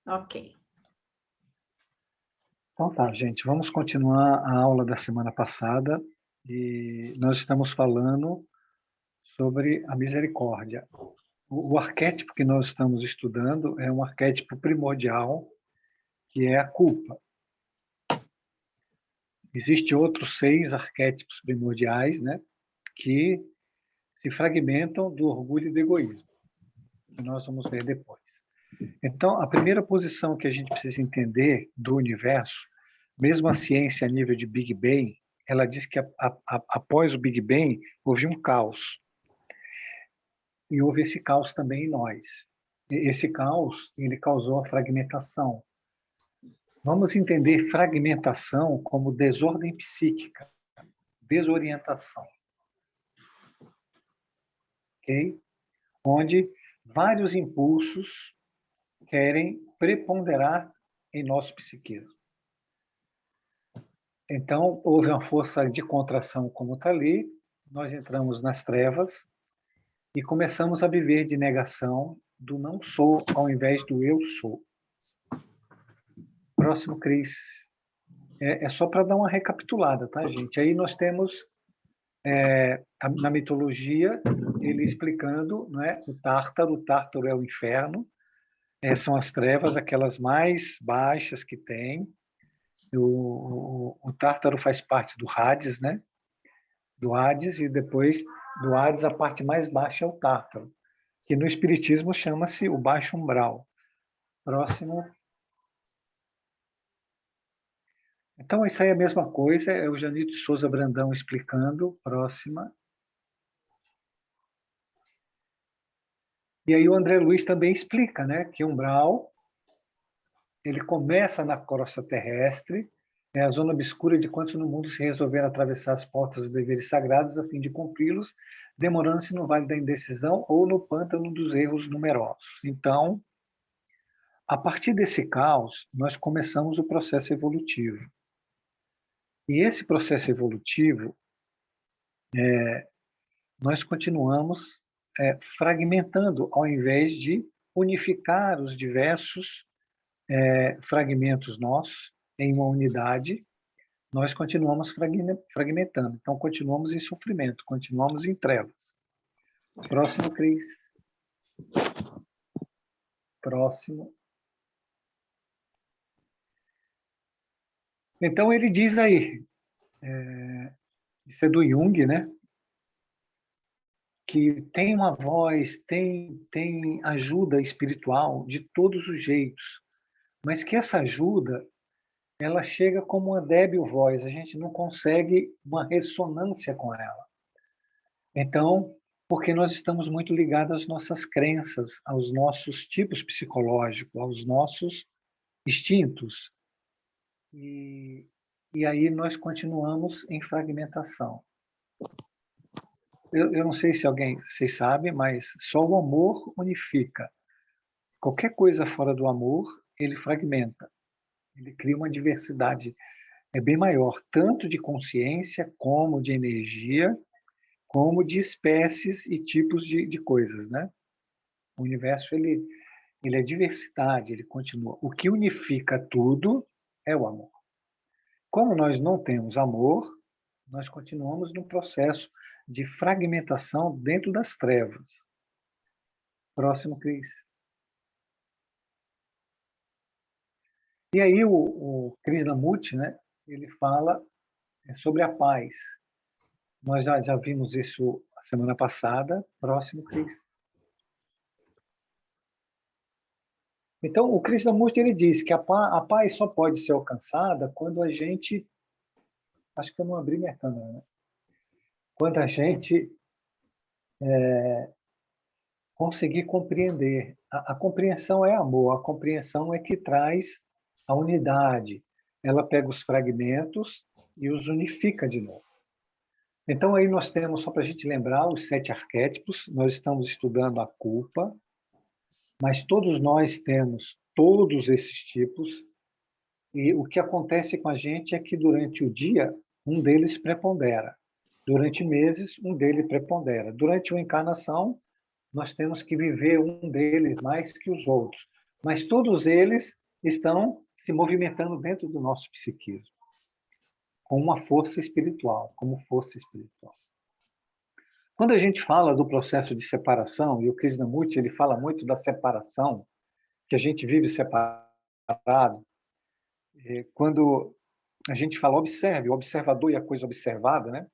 Ok. Então tá, gente, vamos continuar a aula da semana passada e nós estamos falando sobre a misericórdia. O arquétipo que nós estamos estudando é um arquétipo primordial, que é a culpa. Existem outros 6 arquétipos primordiais, né, que se fragmentam do orgulho e do egoísmo, que nós vamos ver depois. Então, a primeira posição que a gente precisa entender do universo, mesmo a ciência a nível de Big Bang, ela diz que após o Big Bang houve um caos. E houve esse caos também em nós. Esse caos, ele causou a fragmentação. Vamos entender fragmentação como desordem psíquica, desorientação. Ok? Onde vários impulsos querem preponderar em nosso psiquismo. Então, houve uma força de contração como está ali, nós entramos nas trevas e começamos a viver de negação do não sou ao invés do eu sou. Próximo, Cris. É só para dar uma recapitulada, tá, gente? Aí nós temos, na mitologia, ele explicando, não é? O Tártaro é o inferno, são as trevas, aquelas mais baixas que tem. O Tártaro faz parte do Hades, né? Do Hades, e depois do Hades a parte mais baixa é o Tártaro, que no Espiritismo chama-se o baixo umbral. Próximo. Então, isso aí é a mesma coisa, é o Janito Souza Brandão explicando. Próxima. E aí o André Luiz também explica, né, que o umbral ele começa na crosta terrestre, é a zona obscura de quantos no mundo se resolveram atravessar as portas dos deveres sagrados a fim de cumpri-los, demorando-se no vale da indecisão ou no pântano dos erros numerosos. Então, a partir desse caos, nós começamos o processo evolutivo. E esse processo evolutivo, nós continuamos fragmentando, ao invés de unificar os diversos fragmentos nossos em uma unidade, nós continuamos fragmentando. Então, continuamos em sofrimento, continuamos em trevas. Próximo, Cris. Próximo. Então, ele diz aí, isso é do Jung, né? Que tem uma voz, tem ajuda espiritual de todos os jeitos, mas que essa ajuda ela chega como uma débil voz, a gente não consegue uma ressonância com ela. Então, porque nós estamos muito ligados às nossas crenças, aos nossos tipos psicológicos, aos nossos instintos. E aí nós continuamos em fragmentação. Eu não sei se vocês sabem, mas só o amor unifica. Qualquer coisa fora do amor, ele fragmenta. Ele cria uma diversidade bem maior, tanto de consciência, como de energia, como de espécies e tipos de coisas, né? O universo, ele é diversidade, ele continua. O que unifica tudo é o amor. Como nós não temos amor, nós continuamos no processo de fragmentação dentro das trevas. Próximo, Cris. E aí o Krishnamurti, né, ele fala sobre a paz. Nós já vimos isso a semana passada. Próximo, Cris. Então, o Krishnamurti ele diz que a paz só pode ser alcançada quando a gente... Acho que eu não abri minha câmera, né? Quando a gente conseguir compreender. A compreensão é amor, a compreensão é que traz a unidade. Ela pega os fragmentos e os unifica de novo. Então, aí nós temos, só para a gente lembrar, os 7 arquétipos. Nós estamos estudando a culpa, mas todos nós temos todos esses tipos. E o que acontece com a gente é que, durante o dia, um deles prepondera. Durante meses, um deles prepondera. Durante uma encarnação, nós temos que viver um deles mais que os outros, Mas todos eles estão se movimentando dentro do nosso psiquismo, com uma força espiritual, como força espiritual. Quando a gente fala do processo de separação, e o Krishnamurti ele fala muito da separação, que a gente vive separado, quando a gente fala observe, o observador e a coisa observada, né?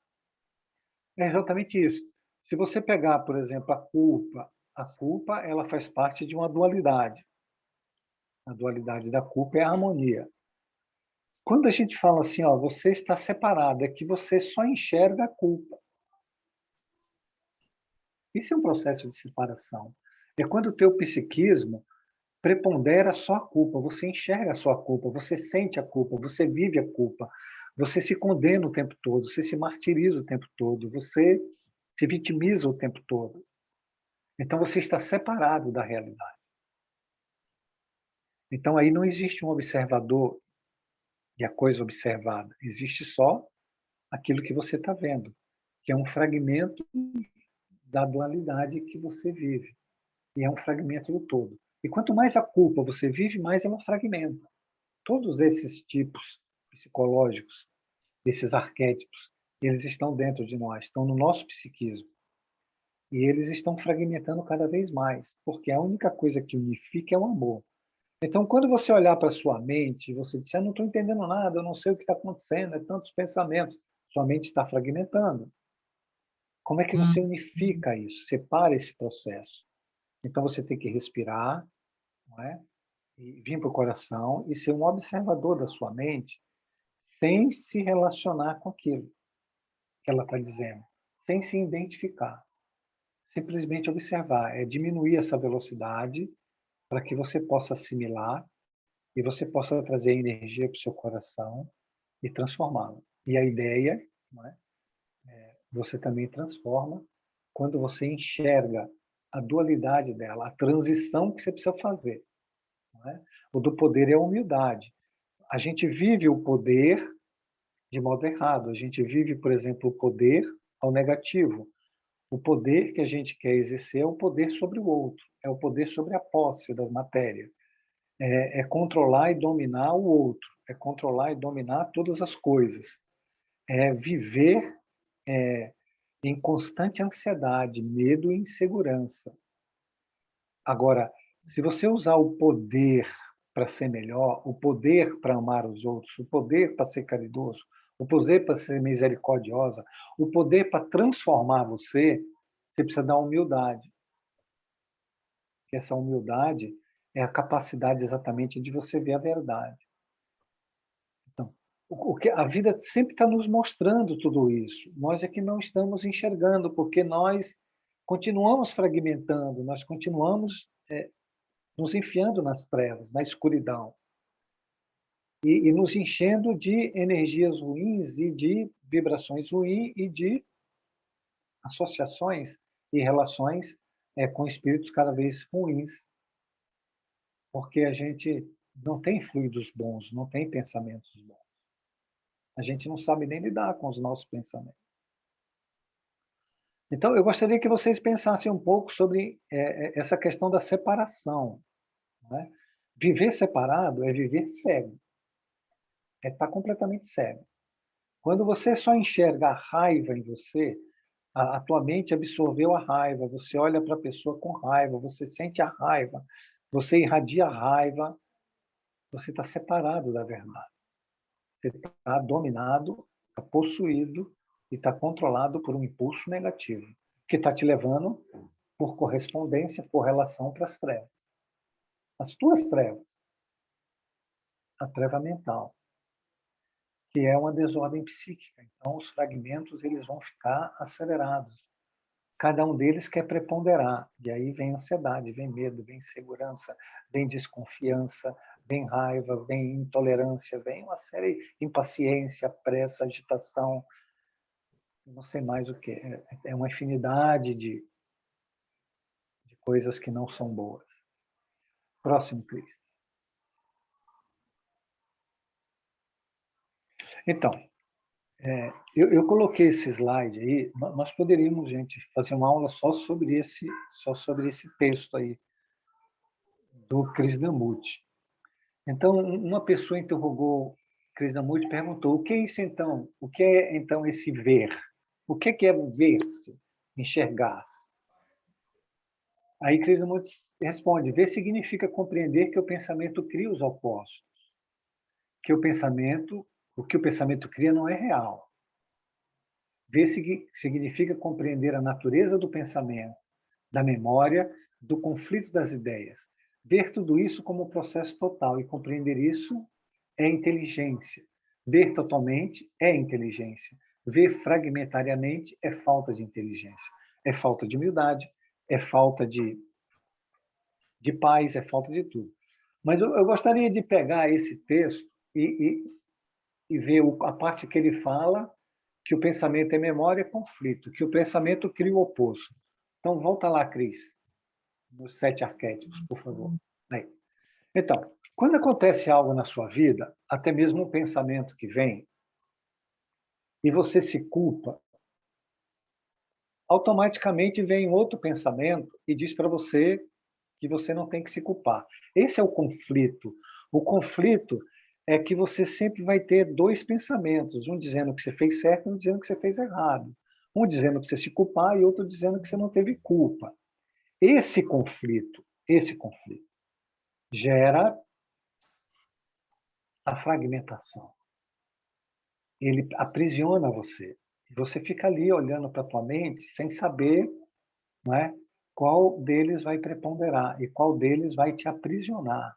É exatamente isso. Se você pegar, por exemplo, a culpa ela faz parte de uma dualidade. A dualidade da culpa é a harmonia. Quando a gente fala assim, ó, você está separado, é que você só enxerga a culpa. Isso é um processo de separação. É quando o teu psiquismo prepondera só a culpa, você enxerga só a culpa, você sente a culpa, você vive a culpa, você se condena o tempo todo, você se martiriza o tempo todo, você se vitimiza o tempo todo. Então você está separado da realidade. Então aí não existe um observador e a coisa observada, existe só aquilo que você está vendo, que é um fragmento da dualidade que você vive, e é um fragmento do todo. E quanto mais a culpa você vive, mais ela fragmenta. Todos esses tipos psicológicos, esses arquétipos, eles estão dentro de nós, estão no nosso psiquismo. E eles estão fragmentando cada vez mais, porque a única coisa que unifica é o amor. Então, quando você olhar para a sua mente, você disser, eu não estou entendendo nada, eu não sei o que está acontecendo, é tantos pensamentos. Sua mente está fragmentando. Como é que você unifica isso? Separa esse processo. Então, você tem que respirar, não é? E vir para o coração e ser um observador da sua mente sem se relacionar com aquilo que ela está dizendo, sem se identificar. Simplesmente observar, é diminuir essa velocidade para que você possa assimilar e você possa trazer energia para o seu coração e transformá-la. E a ideia, não é? Você também transforma quando você enxerga a dualidade dela, a transição que você precisa fazer. Não é? O do poder é a humildade. A gente vive o poder de modo errado. A gente vive, por exemplo, o poder ao negativo. O poder que a gente quer exercer é o poder sobre o outro, é o poder sobre a posse da matéria. É controlar e dominar o outro, é controlar e dominar todas as coisas. É viver em constante ansiedade, medo e insegurança. Agora, se você usar o poder para ser melhor, o poder para amar os outros, o poder para ser caridoso, o poder para ser misericordiosa, o poder para transformar você, você precisa dar humildade. Que essa humildade é a capacidade exatamente de você ver a verdade. Então, o que a vida sempre está nos mostrando tudo isso. Nós é que não estamos enxergando, porque nós continuamos fragmentando, nós continuamos nos enfiando nas trevas, na escuridão, e nos enchendo de energias ruins e de vibrações ruins e de associações e relações com espíritos cada vez ruins, porque a gente não tem fluidos bons, não tem pensamentos bons. A gente não sabe nem lidar com os nossos pensamentos. Então, eu gostaria que vocês pensassem um pouco sobre essa questão da separação. Né? Viver separado é viver cego, é estar completamente cego. Quando você só enxerga a raiva em você, a tua mente absorveu a raiva, você olha para a pessoa com raiva, você sente a raiva, você irradia a raiva, você está separado da verdade. Você está dominado, está possuído e está controlado por um impulso negativo, que está te levando, por correspondência, por relação, para as trevas. As tuas trevas. A treva mental, que é uma desordem psíquica. Então, os fragmentos eles vão ficar acelerados. Cada um deles quer preponderar. E aí vem ansiedade, vem medo, vem insegurança, vem desconfiança, vem raiva, vem intolerância, vem uma série de impaciência, pressa, agitação, não sei mais o que. É uma infinidade de coisas que não são boas. Próximo, Cris. Então, eu coloquei esse slide aí, nós poderíamos, gente, fazer uma aula só sobre esse texto aí, do Krishnamurti. Então, uma pessoa interrogou Krishnamurti e perguntou: o que é isso então? O que é então esse ver? O que é ver-se, enxergar-se? Aí Krishnamurti responde: ver significa compreender que o pensamento cria os opostos, que o que o pensamento cria não é real. Ver significa compreender a natureza do pensamento, da memória, do conflito das ideias. Ver tudo isso como um processo total e compreender isso é inteligência. Ver totalmente é inteligência. Ver fragmentariamente é falta de inteligência. É falta de humildade, é falta de paz, é falta de tudo. Mas eu gostaria de pegar esse texto e ver a parte que ele fala que o pensamento é memória e conflito, que o pensamento cria o oposto. Então, volta lá, Cris, nos 7 arquétipos, por favor. Aí. Então, quando acontece algo na sua vida, até mesmo um pensamento que vem, e você se culpa, automaticamente vem outro pensamento e diz para você que você não tem que se culpar. Esse é o conflito. O conflito é que você sempre vai ter dois pensamentos, um dizendo que você fez certo e um dizendo que você fez errado. Um dizendo que você se culpar e outro dizendo que você não teve culpa. Esse conflito gera a fragmentação. Ele aprisiona você. Você fica ali olhando para a tua mente sem saber, não é, qual deles vai preponderar e qual deles vai te aprisionar.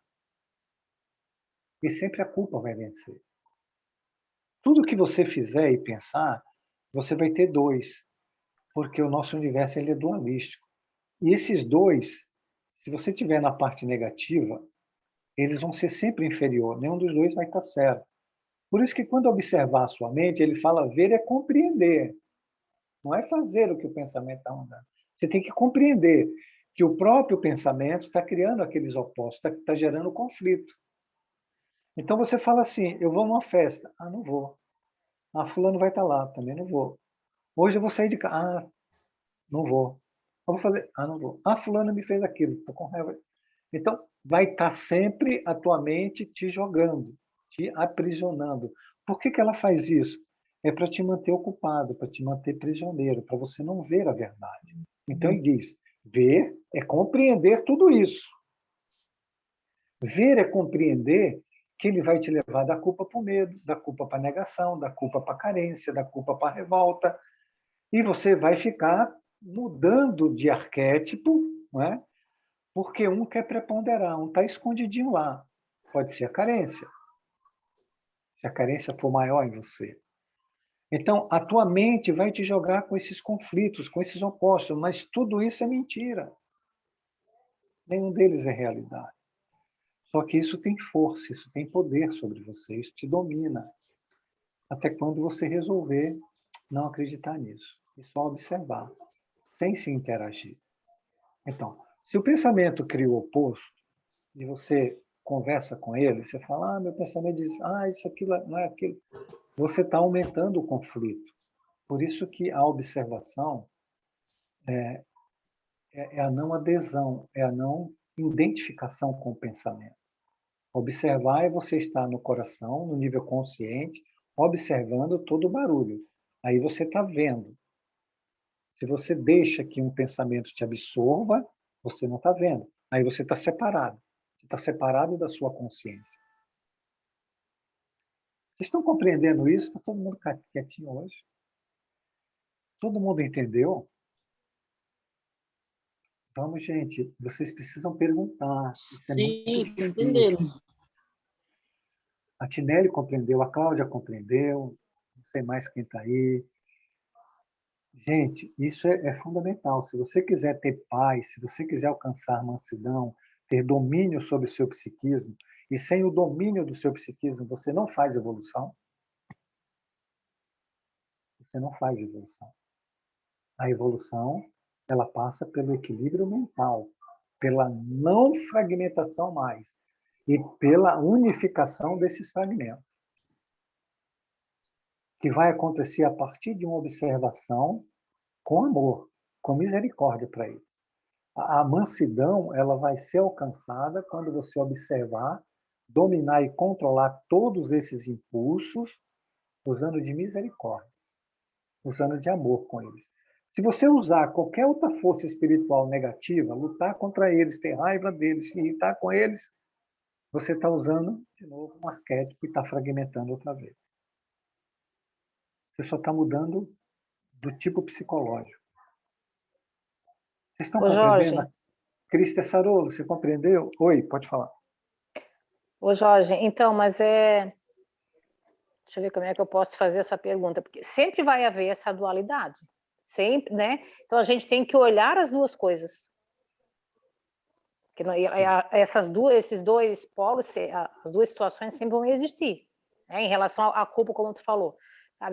E sempre a culpa vai vencer. Tudo que você fizer e pensar, você vai ter dois, porque o nosso universo ele é dualístico. E esses dois, se você tiver na parte negativa, eles vão ser sempre inferior, nenhum dos dois vai estar certo. Por isso que quando observar a sua mente, ele fala ver é compreender, não é fazer o que o pensamento está mandando. Você tem que compreender que o próprio pensamento está criando aqueles opostos, está gerando conflito. Então você fala assim, eu vou numa festa, não vou. Fulano vai estar lá, também não vou. Hoje eu vou sair de casa, não vou. Eu vou fazer, não vou. Fulano me fez aquilo, estou com raiva. Então, vai estar sempre a tua mente te jogando, te aprisionando. Por que ela faz isso? É para te manter ocupado, para te manter prisioneiro, para você não ver a verdade. Então, ele diz, ver é compreender tudo isso. Ver é compreender que ele vai te levar da culpa para o medo, da culpa para a negação, da culpa para a carência, da culpa para a revolta. E você vai ficar mudando de arquétipo, não é? Porque um quer preponderar, um está escondidinho lá. Pode ser a carência, se a carência for maior em você. Então, a tua mente vai te jogar com esses conflitos, com esses opostos, mas tudo isso é mentira. Nenhum deles é realidade. Só que isso tem força, isso tem poder sobre você, isso te domina. Até quando você resolver não acreditar nisso e só observar, sem se interagir. Então, se o pensamento cria o oposto, e você conversa com ele, você fala, meu pensamento diz, isso aquilo não é aquilo. Você está aumentando o conflito. Por isso que a observação é a não adesão, é a não identificação com o pensamento. Observar é você estar no coração, no nível consciente, observando todo o barulho. Aí você está vendo. Se você deixa que um pensamento te absorva, você não está vendo. Aí você está separado. Você está separado da sua consciência. Vocês estão compreendendo isso? Está todo mundo quietinho hoje? Todo mundo entendeu? Vamos, gente, vocês precisam perguntar. Isso é muito Sim, difícil. entendendo. A Tinelli compreendeu, a Cláudia compreendeu, não sei mais quem está aí. Gente, isso é fundamental. Se você quiser ter paz, se você quiser alcançar mansidão, ter domínio sobre o seu psiquismo, e sem o domínio do seu psiquismo você não faz evolução, você não faz evolução. A evolução, ela passa pelo equilíbrio mental, pela não fragmentação mais e pela unificação desses fragmentos, que vai acontecer a partir de uma observação com amor, com misericórdia para eles. A mansidão, ela vai ser alcançada quando você observar, dominar e controlar todos esses impulsos, usando de misericórdia, usando de amor com eles. Se você usar qualquer outra força espiritual negativa, lutar contra eles, ter raiva deles, se irritar com eles, você está usando, de novo, um arquétipo e está fragmentando outra vez. Você só está mudando do tipo psicológico. Vocês estão Ô, compreendendo? Jorge, Cris Tessarolo, você compreendeu? Oi, pode falar. então, deixa eu ver como é que eu posso fazer essa pergunta, porque sempre vai haver essa dualidade, sempre, né? Então a gente tem que olhar as duas coisas. Que esses dois polos, as duas situações sempre vão existir, né? Em relação à culpa, como tu falou.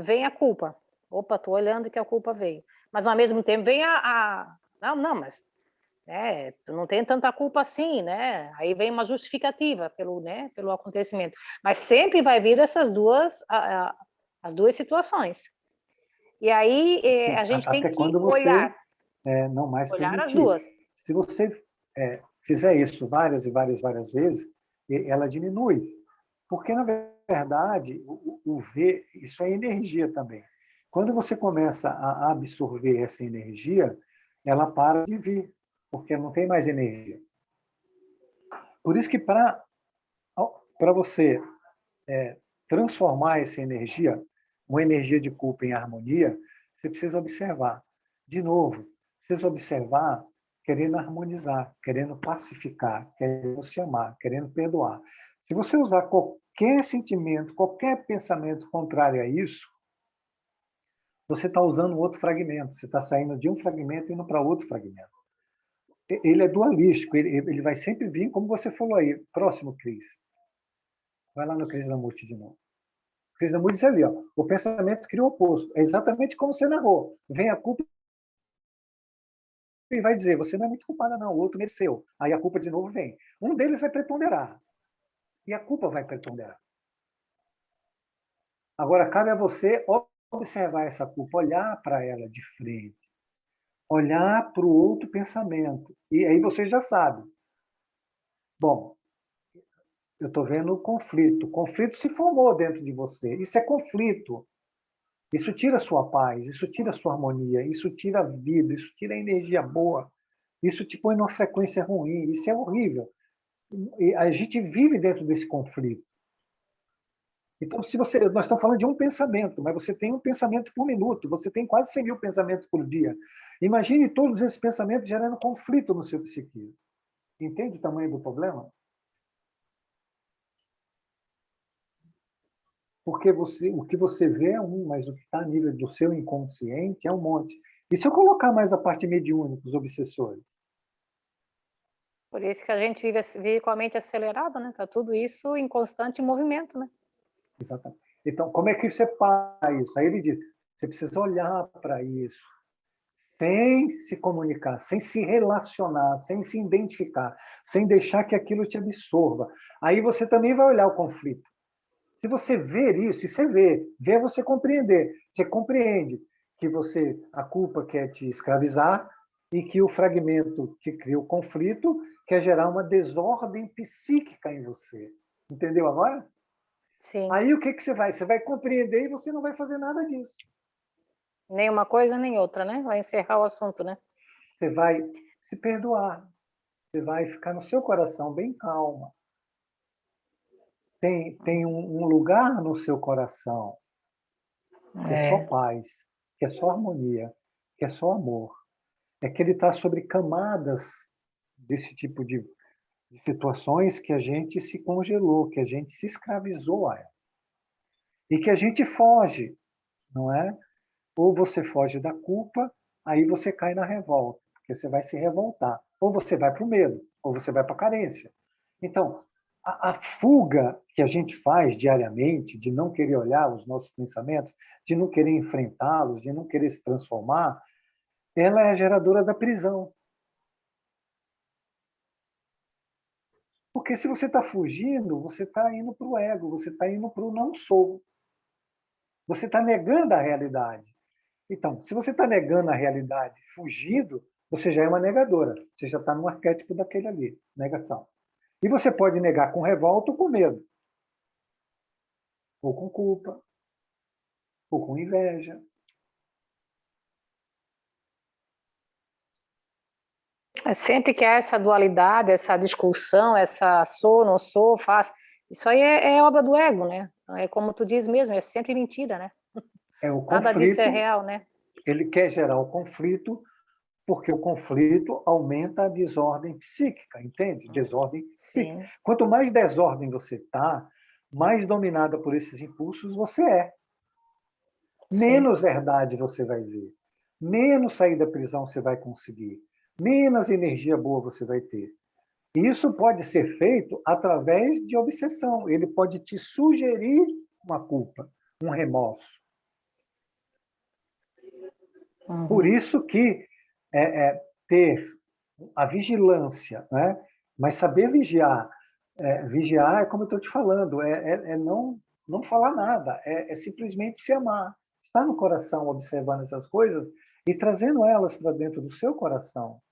Vem a culpa. Opa, tô olhando que a culpa veio. Mas ao mesmo tempo vem não, mas né, tu não tem tanta culpa assim, né? Aí vem uma justificativa pelo acontecimento. Mas sempre vai vir as duas situações. E aí a gente tem Até que quando você não mais olhar as permitir. duas. Se você fizer isso várias e várias vezes, ela diminui. Porque, na verdade, o ver, isso é energia também. Quando você começa a absorver essa energia, ela para de vir, porque não tem mais energia. Por isso que para você transformar essa energia, uma energia de culpa em harmonia, você precisa observar. De novo, precisa observar querendo harmonizar, querendo pacificar, querendo se amar, querendo perdoar. Se você usar qualquer sentimento, qualquer pensamento contrário a isso, você está usando um outro fragmento. Você está saindo de um fragmento e indo para outro fragmento. Ele é dualístico, ele vai sempre vir, como você falou aí. Próximo, Cris. Vai lá no Krishnamurti de novo. Krishnamurti diz ali, ó, o pensamento cria o oposto. É exatamente como você narrou. Vem a culpa e vai dizer, você não é muito culpada, não, o outro mereceu. Aí a culpa de novo vem. Um deles vai preponderar. E a culpa vai preponderar. Agora, cabe a você observar essa culpa, olhar para ela de frente, olhar para o outro pensamento. E aí você já sabe. Bom, eu estou vendo o conflito. O conflito se formou dentro de você. Isso é conflito. Isso tira a sua paz, isso tira a sua harmonia, isso tira a vida, isso tira a energia boa, isso te põe numa frequência ruim, isso é horrível. E a gente vive dentro desse conflito. Então, nós estamos falando de um pensamento, mas você tem um pensamento por minuto, você tem quase 100 mil pensamentos por dia. Imagine todos esses pensamentos gerando conflito no seu psiquismo. Entende o tamanho do problema? Porque o que você vê é um, mas o que está a nível do seu inconsciente é um monte. E se eu colocar mais a parte mediúnica, os obsessores? Por isso que a gente vive com a mente acelerada, né? Tá tudo isso em constante movimento, né? Exatamente. Então, como é que você para isso? Aí ele diz, você precisa olhar para isso, sem se comunicar, sem se relacionar, sem se identificar, sem deixar que aquilo te absorva. Aí você também vai olhar o conflito. Se você ver isso, e você vê é você compreender. Você compreende que a culpa quer te escravizar e que o fragmento que cria o conflito quer gerar uma desordem psíquica em você. Entendeu agora? Sim. Aí o que você vai? Você vai compreender e você não vai fazer nada disso. Nem uma coisa nem outra, né? Vai encerrar o assunto, né? Você vai se perdoar. Você vai ficar no seu coração bem calma. Tem um lugar no seu coração que é só paz, que é só harmonia, que é só amor. É que ele está sobre camadas desse tipo de situações que a gente se congelou, que a gente se escravizou a ela. E que a gente foge, não é? Ou você foge da culpa, aí você cai na revolta, porque você vai se revoltar. Ou você vai para o medo, ou você vai para a carência. Então, a fuga que a gente faz diariamente, de não querer olhar os nossos pensamentos, de não querer enfrentá-los, de não querer se transformar, ela é a geradora da prisão. Porque se você está fugindo, você está indo para o ego, você está indo para o não sou. Você está negando a realidade. Então, se você está negando a realidade, fugindo, você já é uma negadora. Você já está no arquétipo daquele ali, negação. E você pode negar com revolta ou com medo. Ou com culpa. Ou com inveja. Sempre que há essa dualidade, essa discussão, essa sou, não sou, faz. Isso aí é obra do ego, né? É como tu diz mesmo, é sempre mentira, né? É o Nada disso é conflito. real, né? Ele quer gerar o conflito, porque o conflito aumenta a desordem psíquica, entende? Desordem psíquica. Sim. Quanto mais desordem você está, mais dominada por esses impulsos você é. Sim. Menos verdade você vai ver. Menos sair da prisão você vai conseguir. Menos energia boa você vai ter. E isso pode ser feito através de obsessão. Ele pode te sugerir uma culpa, um remorso. Por Uhum. isso que ter a vigilância, né? Mas saber vigiar. Vigiar é como eu estou te falando, não falar nada, é simplesmente se amar. Estar no coração observando essas coisas e trazendo elas para dentro do seu coração.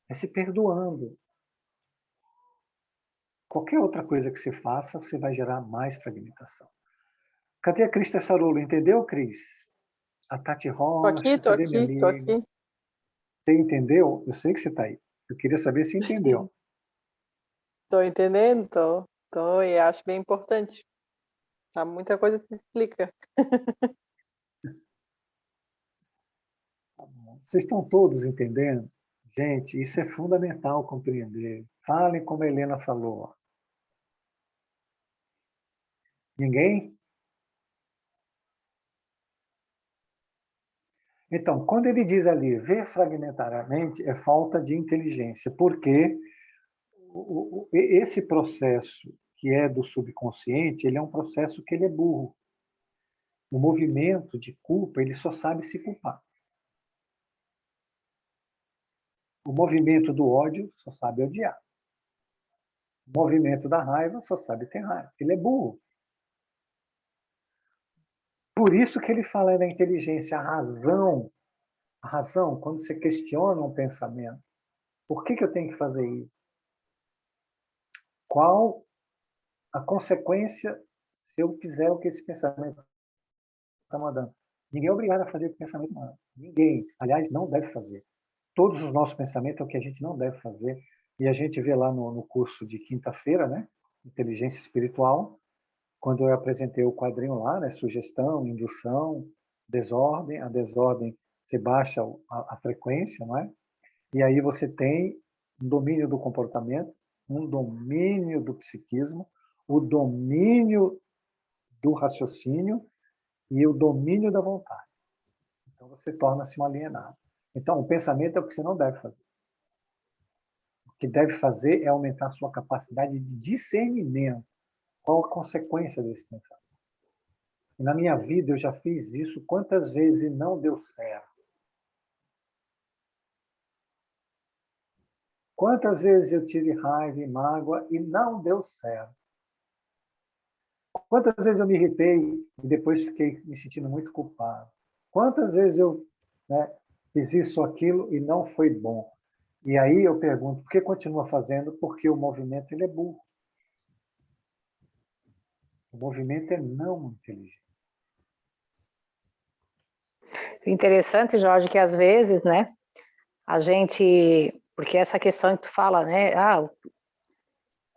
É se perdoando. Qualquer outra coisa que você faça, você vai gerar mais fragmentação. Cadê a Cris Tessarulo? Entendeu, Cris? A Tati Tô aqui, Rocha, tô cadê minha aqui, tô amiga? aqui. Você entendeu? Eu sei que você está aí. Eu queria saber se entendeu. Tô entendendo, tô, e acho bem importante. Tá, muita coisa se explica. Vocês estão todos entendendo? Gente, isso é fundamental compreender. Falem como a Helena falou. Ninguém? Então, quando ele diz ali, ver fragmentariamente, é falta de inteligência, porque esse processo que é do subconsciente, ele é um processo que ele é burro. O movimento de culpa, ele só sabe se culpar. O movimento do ódio só sabe odiar. O movimento da raiva só sabe ter raiva. Ele é burro. Por isso que ele fala da inteligência, a razão, quando você questiona um pensamento. Por que eu tenho que fazer isso? Qual a consequência se eu fizer o que esse pensamento está mandando? Ninguém é obrigado a fazer o que o pensamento manda. Ninguém. Aliás, não deve fazer. Todos os nossos pensamentos é o que a gente não deve fazer. E a gente vê lá no curso de quinta-feira, né? Inteligência Espiritual, quando eu apresentei o quadrinho lá, né? Sugestão, indução, desordem. A desordem, você baixa a frequência, não é? E aí você tem um domínio do comportamento, um domínio do psiquismo, o domínio do raciocínio e o domínio da vontade. Então você torna-se um alienado. Então o pensamento é o que você não deve fazer. O que deve fazer é aumentar a sua capacidade de discernimento. Qual a consequência desse pensamento? E na minha vida eu já fiz isso quantas vezes e não deu certo. Quantas vezes eu tive raiva e mágoa e não deu certo. Quantas vezes eu me irritei e depois fiquei me sentindo muito culpado. Quantas vezes eu, né, fiz isso ou aquilo e não foi bom. E aí eu pergunto, por que continua fazendo? Porque o movimento ele é burro. O movimento é não inteligente. Interessante, Jorge, que às vezes, né, a gente, porque essa questão que tu fala, né,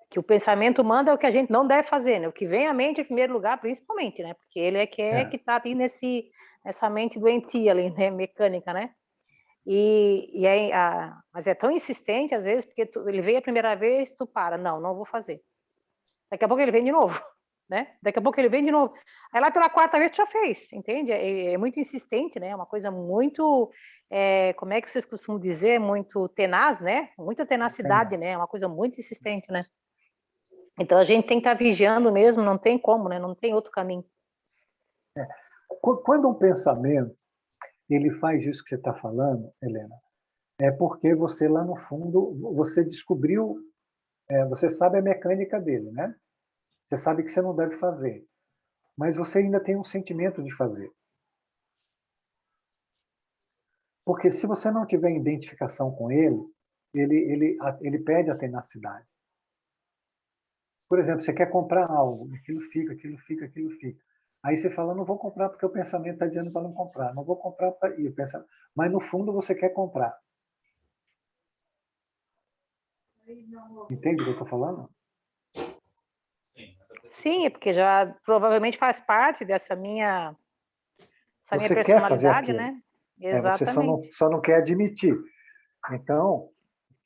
que o pensamento manda é o que a gente não deve fazer, né, o que vem à mente em primeiro lugar, principalmente, né, porque ele é que está ali nessa mente doentia ali, né, mecânica, né, e aí, mas é tão insistente às vezes, porque ele veio a primeira vez, tu para, não vou fazer. Daqui a pouco ele vem de novo, né? Daqui a pouco ele vem de novo. Aí lá pela quarta vez tu já fez, entende? É muito insistente, né? É uma coisa muito, como é que vocês costumam dizer? Muito tenaz, né? Muita tenacidade, né? É uma coisa muito insistente, né? Então a gente tem que estar vigiando mesmo, não tem como, né? Não tem outro caminho. Quando um pensamento ele faz isso que você está falando, Helena, é porque você lá no fundo você descobriu, você sabe a mecânica dele, né? Você sabe que você não deve fazer, mas você ainda tem um sentimento de fazer. Porque se você não tiver identificação com ele perde a tenacidade. Por exemplo, você quer comprar algo, aquilo fica, aquilo fica, aquilo fica. Aí você fala, não vou comprar porque o pensamento está dizendo para não comprar. Não vou comprar para ir. Mas no fundo você quer comprar. Entende o que eu estou falando? Sim, é porque já provavelmente faz parte dessa minha Você quer fazer personalidade, aquilo. né? Você Exatamente. só não quer admitir. Então,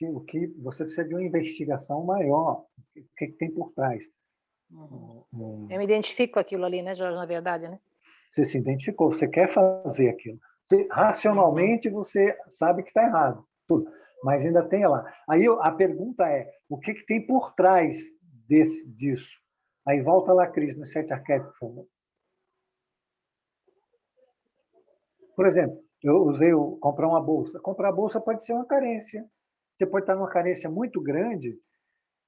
o que você precisa de uma investigação maior. O que tem por trás? Eu me identifico com aquilo ali, né, Jorge, na verdade, né? Você se identificou, você quer fazer aquilo. Racionalmente você sabe que está errado, tudo. Mas ainda tem lá. Aí a pergunta é, o que tem por trás disso? Aí volta lá, Cris, nos 7 arquétipos, por favor. Por exemplo, eu usei comprar uma bolsa. Comprar bolsa pode ser uma carência. Você pode estar numa carência muito grande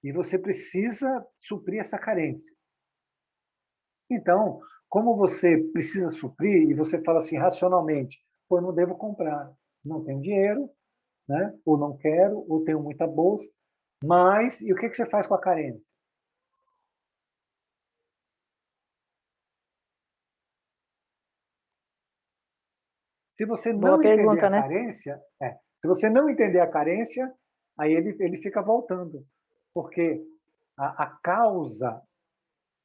e você precisa suprir essa carência. Então, como você precisa suprir e você fala assim racionalmente, pô, eu não devo comprar, não tenho dinheiro, né? Ou não quero, ou tenho muita bolsa, mas e o que você faz com a carência? Se você Boa não entender pergunta, a né? carência, se você não entender a carência, aí ele fica voltando, porque a causa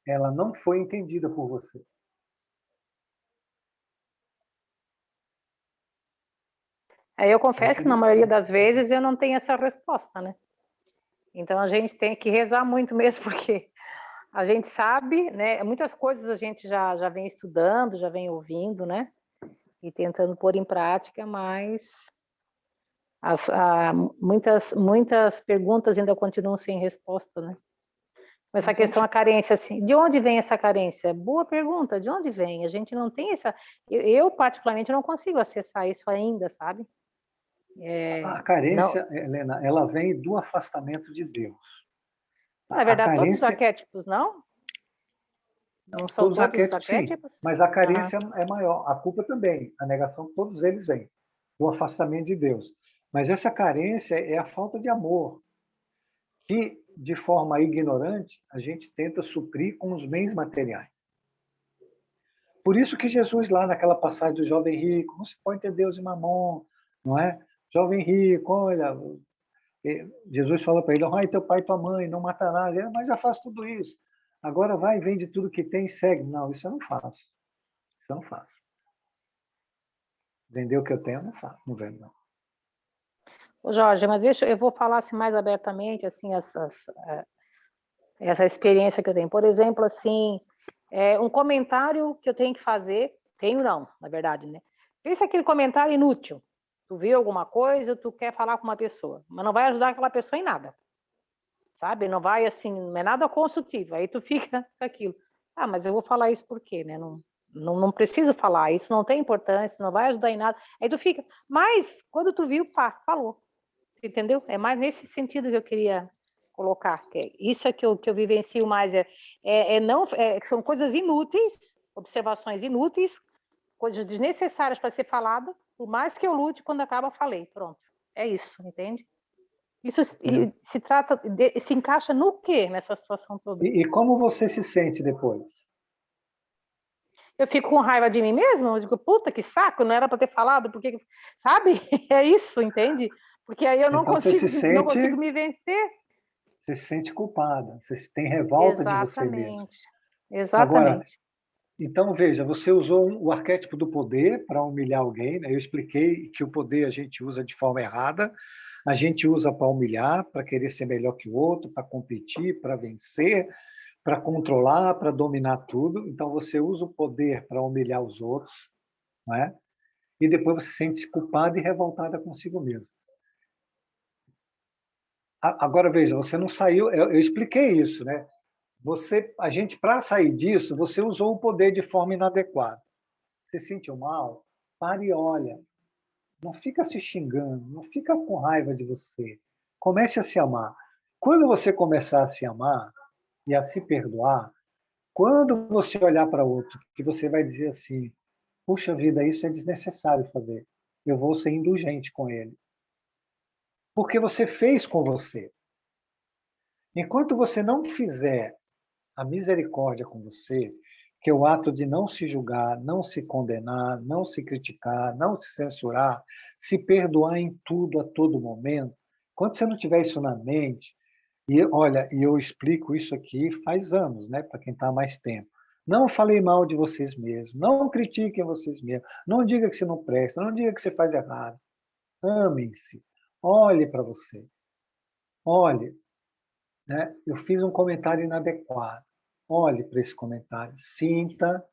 ela não foi entendida por você. Aí eu confesso que na maioria das É. vezes eu não tenho essa resposta, né? Então a gente tem que rezar muito mesmo, porque a gente sabe, né? Muitas coisas a gente já vem estudando, já vem ouvindo, né? E tentando pôr em prática, mas muitas perguntas ainda continuam sem resposta, né? Mas essa questão da carência, assim, de onde vem essa carência? Boa pergunta, de onde vem? A gente não tem essa. Eu particularmente, não consigo acessar isso ainda, sabe? A Não, carência, Helena, ela vem do afastamento de Deus. na A verdade, todos os carência, arquétipos, não? Não são todos os todos os arquétipos, sim, arquétipos? mas a Aham. carência é maior. A culpa também, a negação, todos eles vêm do afastamento de Deus. Mas essa carência é a falta de amor, que, de forma ignorante, a gente tenta suprir com os bens materiais. Por isso que Jesus, lá naquela passagem do jovem rico, não se pode ter Deus e mamon, não é? Jovem rico, olha, Jesus fala para ele, honra teu pai e tua mãe, não matarás. Ele, mas já faço tudo isso. Agora vai, vende tudo que tem e segue. Não, isso eu não faço. Isso eu não faço. Vender o que eu tenho, eu não faço. Não vendo, não. Ô Jorge, mas eu vou falar assim, mais abertamente, assim, essa experiência que eu tenho. Por exemplo, assim, um comentário que eu tenho que fazer, tenho não, na verdade, né? Pensa aquele comentário inútil. Tu viu alguma coisa, tu quer falar com uma pessoa, mas não vai ajudar aquela pessoa em nada. Sabe? Não vai assim, não é nada construtivo. Aí tu fica com aquilo. Ah, mas eu vou falar isso por quê, né? Não preciso falar, isso não tem importância, não vai ajudar em nada. Aí tu fica. Mas quando tu viu, pá, falou. Entendeu? É mais nesse sentido que eu queria colocar. Isso é que eu vivencio mais. São coisas inúteis, observações inúteis, coisas desnecessárias para ser falada, por mais que eu lute, quando acaba, falei. Pronto. É isso, entende? Isso se encaixa no quê nessa situação toda? E como você se sente depois? Eu fico com raiva de mim mesma, eu digo, puta que saco, não era para ter falado, porque, sabe? É isso, entende? Porque aí eu não Então você consigo, se não sente, consigo me vencer. você se sente culpada, você tem revolta de você mesmo. Exatamente. Agora, Exatamente. então veja, você usou o arquétipo do poder para humilhar alguém, né? Eu expliquei que o poder a gente usa de forma errada, a gente usa para humilhar, para querer ser melhor que o outro, para competir, para vencer, para controlar, para dominar tudo. Então você usa o poder para humilhar os outros, não é? E depois você se sente culpada e revoltada consigo mesmo. Agora veja, você não saiu, eu expliquei isso, né? A gente, para sair disso, você usou o poder de forma inadequada. Você se sentiu mal? Pare e olha. Não fica se xingando, não fica com raiva de você. Comece a se amar. Quando você começar a se amar e a se perdoar, quando você olhar para outro, que você vai dizer assim, puxa vida, isso é desnecessário fazer. eu vou ser indulgente com ele. Porque você fez com você. Enquanto você não fizer a misericórdia com você, que é o ato de não se julgar, não se condenar, não se criticar, não se censurar, se perdoar em tudo, a todo momento, quando você não tiver isso na mente, e olha, e eu explico isso aqui faz anos, né, para quem está há mais tempo. Não falei mal de vocês mesmos, não critiquem vocês mesmos, não diga que você não presta, não diga que você faz errado. Amem-se, olhe para você, olhe, né? Eu fiz um comentário inadequado, olhe para esse comentário, sinta,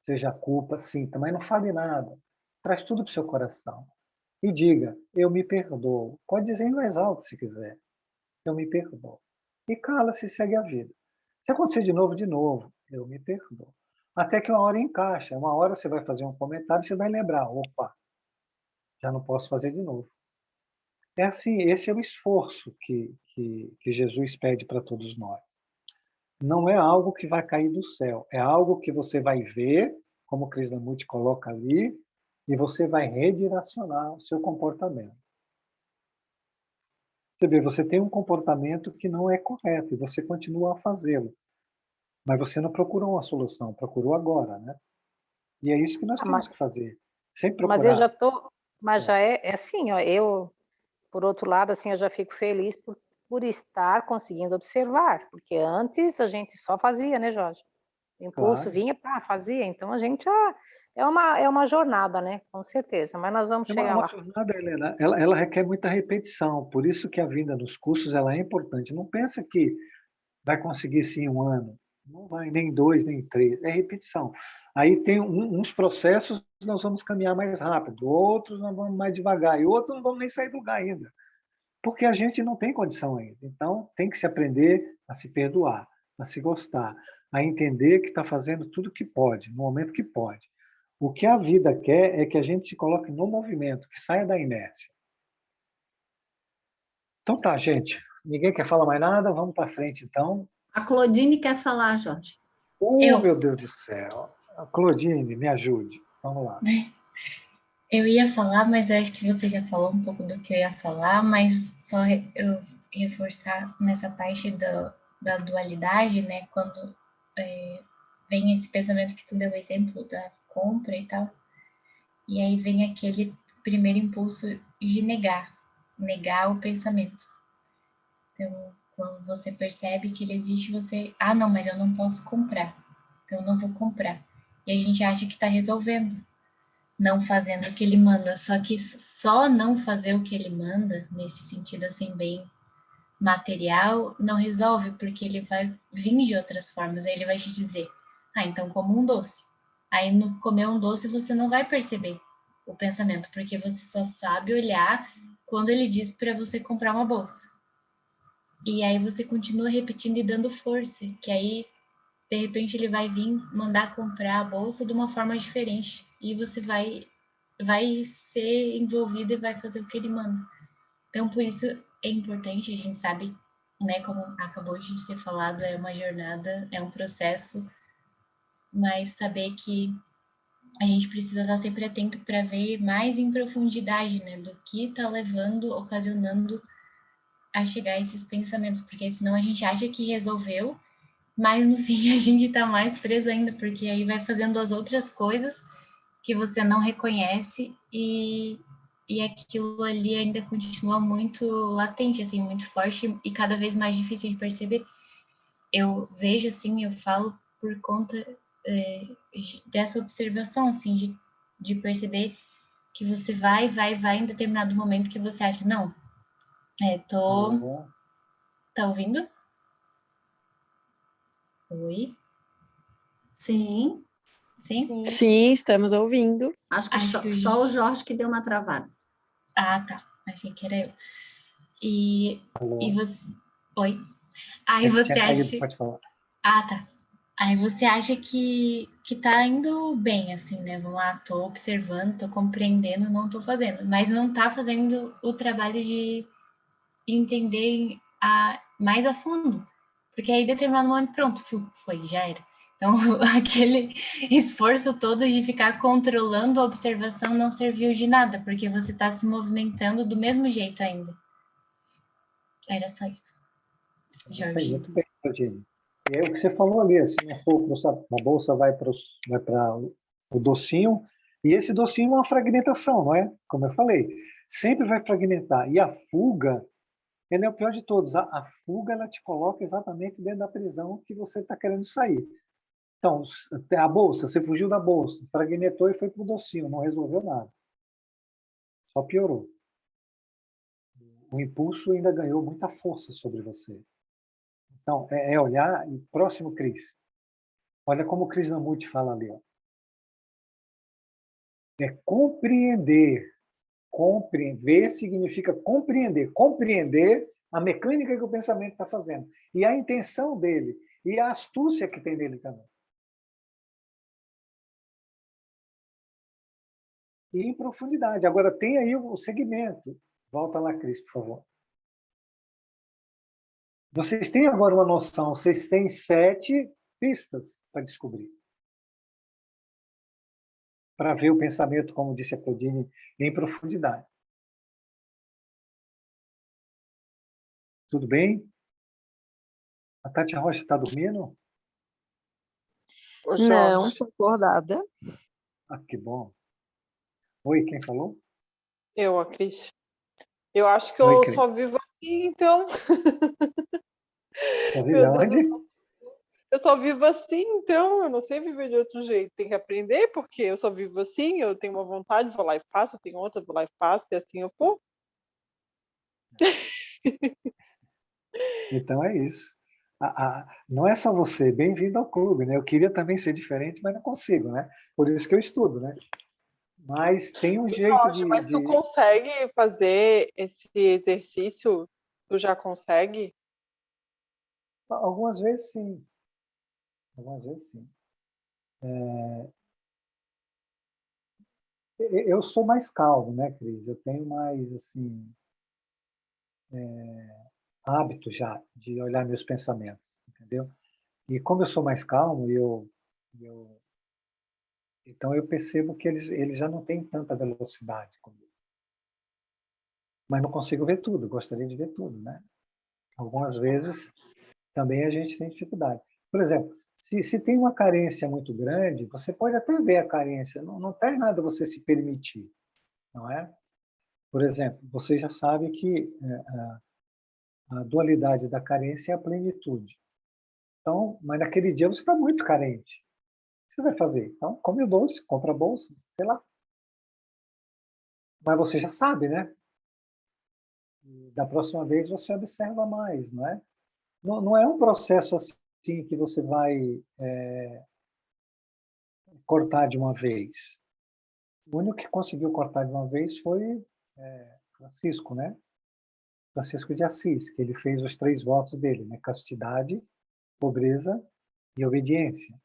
seja culpa, sinta, mas não fale nada, traz tudo para o seu coração e diga, eu me perdoo. Pode dizer em voz alta se quiser, eu me perdoo. E cala-se e segue a vida. Se acontecer de novo, eu me perdoo. Até que uma hora encaixa, uma hora você vai fazer um comentário e você vai lembrar, opa, já não posso fazer de novo. É assim, esse é o esforço que Jesus pede para todos nós. Não é algo que vai cair do céu, é algo que você vai ver, como o Krishnamurti coloca ali, e você vai redirecionar o seu comportamento. Você vê, você tem um comportamento que não é correto e você continua a fazê-lo. Mas você não procurou uma solução, procurou agora, né? E é isso que nós temos que fazer. Sem procurar. Mas eu já tô, mas já é assim, ó, eu, por outro lado, assim, eu já fico feliz por estar conseguindo observar, porque antes a gente só fazia, né, Jorge? O impulso Claro. vinha, pá, fazia, então a gente é uma jornada, né? Com certeza, mas nós vamos chegar Uma lá. jornada, Helena, ela requer muita repetição, por isso que a vinda nos cursos ela é importante. Não pensa que vai conseguir isso em um ano, não vai nem 2, nem 3, é repetição. Aí tem uns processos nós vamos caminhar mais rápido, outros nós vamos mais devagar, e outros não vamos nem sair do lugar ainda, porque a gente não tem condição ainda. Então tem que se aprender a se perdoar, a se gostar, a entender que está fazendo tudo que pode, no momento que pode. O que a vida quer é que a gente se coloque no movimento, que saia da inércia. Então tá, gente. Ninguém quer falar mais nada? Vamos para frente, então. A Claudine quer falar, Jorge. Meu Deus do céu. Claudine, me ajude. Vamos lá. Eu ia falar, mas acho que você já falou um pouco do que eu ia falar, mas só eu reforçar nessa parte da dualidade, né? Quando vem esse pensamento que tu deu o exemplo da compra e tal, e aí vem aquele primeiro impulso de negar o pensamento. Então, quando você percebe que ele existe, você, não, mas eu não posso comprar, então eu não vou comprar. E a gente acha que está resolvendo, não fazendo o que ele manda, só que só não fazer o que ele manda, nesse sentido assim, bem material, não resolve, porque ele vai vir de outras formas, aí ele vai te dizer, então como um doce. Aí no comer um doce você não vai perceber o pensamento, porque você só sabe olhar quando ele diz para você comprar uma bolsa. E aí você continua repetindo e dando força, que aí de repente ele vai vir mandar comprar a bolsa de uma forma diferente e você vai ser envolvido e vai fazer o que ele manda. Então, por isso é importante, a gente sabe, né, como acabou de ser falado, é uma jornada, é um processo, mas saber que a gente precisa estar sempre atento para ver mais em profundidade, né, do que está levando, ocasionando a chegar a esses pensamentos, porque senão a gente acha que resolveu, mas no fim a gente está mais preso ainda, porque aí vai fazendo as outras coisas que você não reconhece e aquilo ali ainda continua muito latente, assim, muito forte e cada vez mais difícil de perceber. Eu vejo, assim, eu falo por conta dessa observação, assim, de perceber que você vai em determinado momento que você acha, não, Tá ouvindo? Oi? Sim. Sim? Sim, estamos ouvindo. Acho que só o Jorge que deu uma travada. Tá. Achei que era eu. E você... Oi? Aí Esse você acha... Pode falar. Tá. Aí você acha que tá indo bem, assim, né? Vamos lá, tô observando, tô compreendendo, não tô fazendo. Mas não tá fazendo o trabalho de entender mais a fundo. Porque aí, em determinado momento, pronto, foi, já era. Então, aquele esforço todo de ficar controlando a observação não serviu de nada, porque você está se movimentando do mesmo jeito ainda. Era só isso. Isso aí, Jorge. muito bem, Claudine. E aí, o que você falou ali, assim, a bolsa vai para o docinho, e esse docinho é uma fragmentação, não é? Como eu falei, sempre vai fragmentar. E a fuga, ela é o pior de todos. A fuga, ela te coloca exatamente dentro da prisão que você está querendo sair. Então, a bolsa, você fugiu da bolsa, fragmentou e foi para o docinho, não resolveu nada. Só piorou. O impulso ainda ganhou muita força sobre você. Então, é olhar, e próximo Cris. Olha como o Krishnamurti fala ali. Ó. É compreender. Ver significa compreender. Compreender a mecânica que o pensamento está fazendo. E a intenção dele. E a astúcia que tem nele também. E em profundidade. Agora, tem aí o segmento. Volta lá, Cris, por favor. Vocês têm agora uma noção. Vocês têm 7 pistas para descobrir. Para ver o pensamento, como disse a Claudine, em profundidade. Tudo bem? A Tati Rocha está dormindo? Ô, Não, Jorge, estou acordada. Ah, que bom. Oi, quem falou? eu, a Cris. Eu acho que Oi, eu Cris. só vivo assim, então. Só vive Meu Deus, aonde? eu só vivo assim, então. Eu não sei viver de outro jeito. Tem que aprender, porque eu só vivo assim. Eu tenho uma vontade, vou lá e faço. Tenho outra, vou lá e faço. E assim eu for. Então é isso. Não é só você, bem-vindo ao clube, né? Eu queria também ser diferente, mas não consigo, né? Por isso que eu estudo, né? Mas tem um jeito Jorge, mas tu consegue fazer esse exercício? Tu já consegue? Algumas vezes sim. Algumas vezes sim. Eu sou mais calmo, né, Cris? Eu tenho mais, assim, hábito já de olhar meus pensamentos, entendeu? E como eu sou mais calmo, então eu percebo que eles já não têm tanta velocidade comigo. Mas não consigo ver tudo, gostaria de ver tudo, né? Algumas vezes também a gente tem dificuldade. Por exemplo, se tem uma carência muito grande, você pode até ver a carência, não tem nada você se permitir, não é? Por exemplo, você já sabe que a dualidade da carência é a plenitude. Então, mas naquele dia você está muito carente. O que você vai fazer? Então, come o doce, compra a bolsa, sei lá. Mas você já sabe, né? E da próxima vez você observa mais, não é? Não é um processo assim que você vai cortar de uma vez. O único que conseguiu cortar de uma vez foi Francisco, né? Francisco de Assis, que ele fez os 3 votos dele, né? Castidade, pobreza e obediência.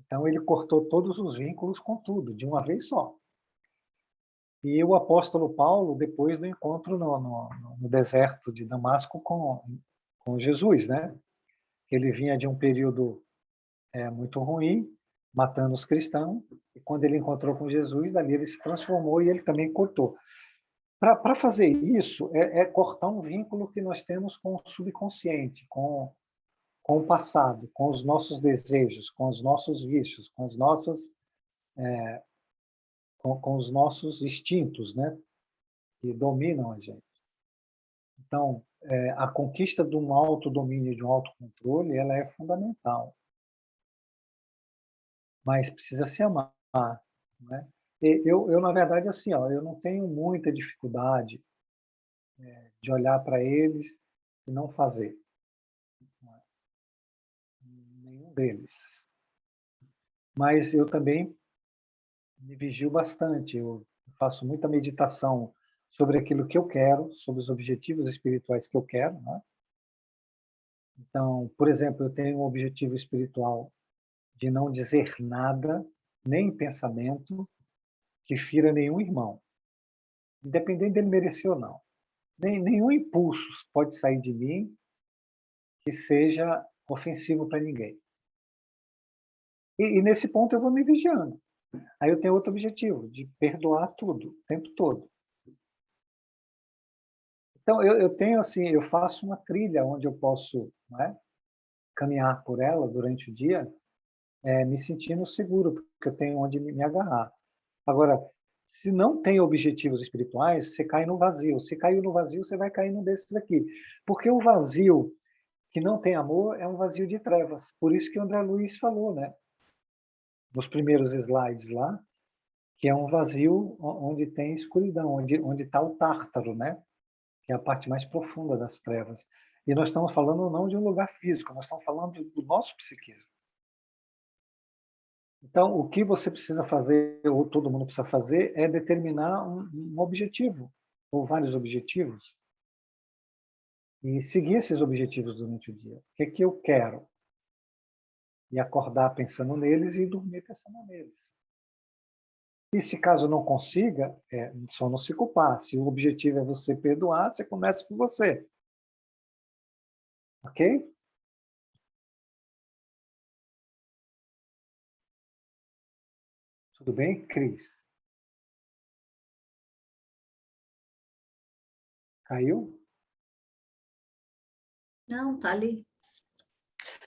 Então ele cortou todos os vínculos com tudo, de uma vez só. E o apóstolo Paulo, depois do encontro no deserto de Damasco com Jesus, né? Ele vinha de um período muito ruim, matando os cristãos, e quando ele encontrou com Jesus, dali ele se transformou e ele também cortou. Para fazer isso, é cortar um vínculo que nós temos com o subconsciente, com o passado, com os nossos desejos, com os nossos vícios, com os nossos instintos, né, que dominam a gente. Então, a conquista de um autodomínio, de um autocontrole, ela é fundamental. Mas precisa se amar, né? Eu, na verdade, assim, ó, eu não tenho muita dificuldade de olhar para eles e não fazer. Nenhum deles. Mas eu também me vigio bastante. Eu faço muita meditação sobre aquilo que eu quero, sobre os objetivos espirituais que eu quero, né? Então, por exemplo, eu tenho um objetivo espiritual de não dizer nada, nem em pensamento, que fira nenhum irmão, independente dele merecer ou não. Nenhum impulso pode sair de mim que seja ofensivo para ninguém. E nesse ponto eu vou me vigiando. Aí eu tenho outro objetivo, de perdoar tudo, o tempo todo. Então, eu tenho assim, eu faço uma trilha onde eu posso, não é, caminhar por ela durante o dia, me sentindo seguro, porque eu tenho onde me agarrar. Agora, se não tem objetivos espirituais, você cai no vazio. Se caiu no vazio, você vai cair num desses aqui. Porque o vazio que não tem amor é um vazio de trevas. Por isso que o André Luiz falou, né? Nos primeiros slides lá, que é um vazio onde tem escuridão, onde está o tártaro, né? Que é a parte mais profunda das trevas. E nós estamos falando não de um lugar físico, nós estamos falando do nosso psiquismo. Então, o que você precisa fazer, ou todo mundo precisa fazer, é determinar um objetivo, ou vários objetivos, e seguir esses objetivos durante o dia. O que é que eu quero? E acordar pensando neles e dormir pensando neles. E se caso não consiga, só não se culpar. Se o objetivo é você perdoar, você começa com você. Ok? Tudo bem, Cris? Caiu? Não, tá ali.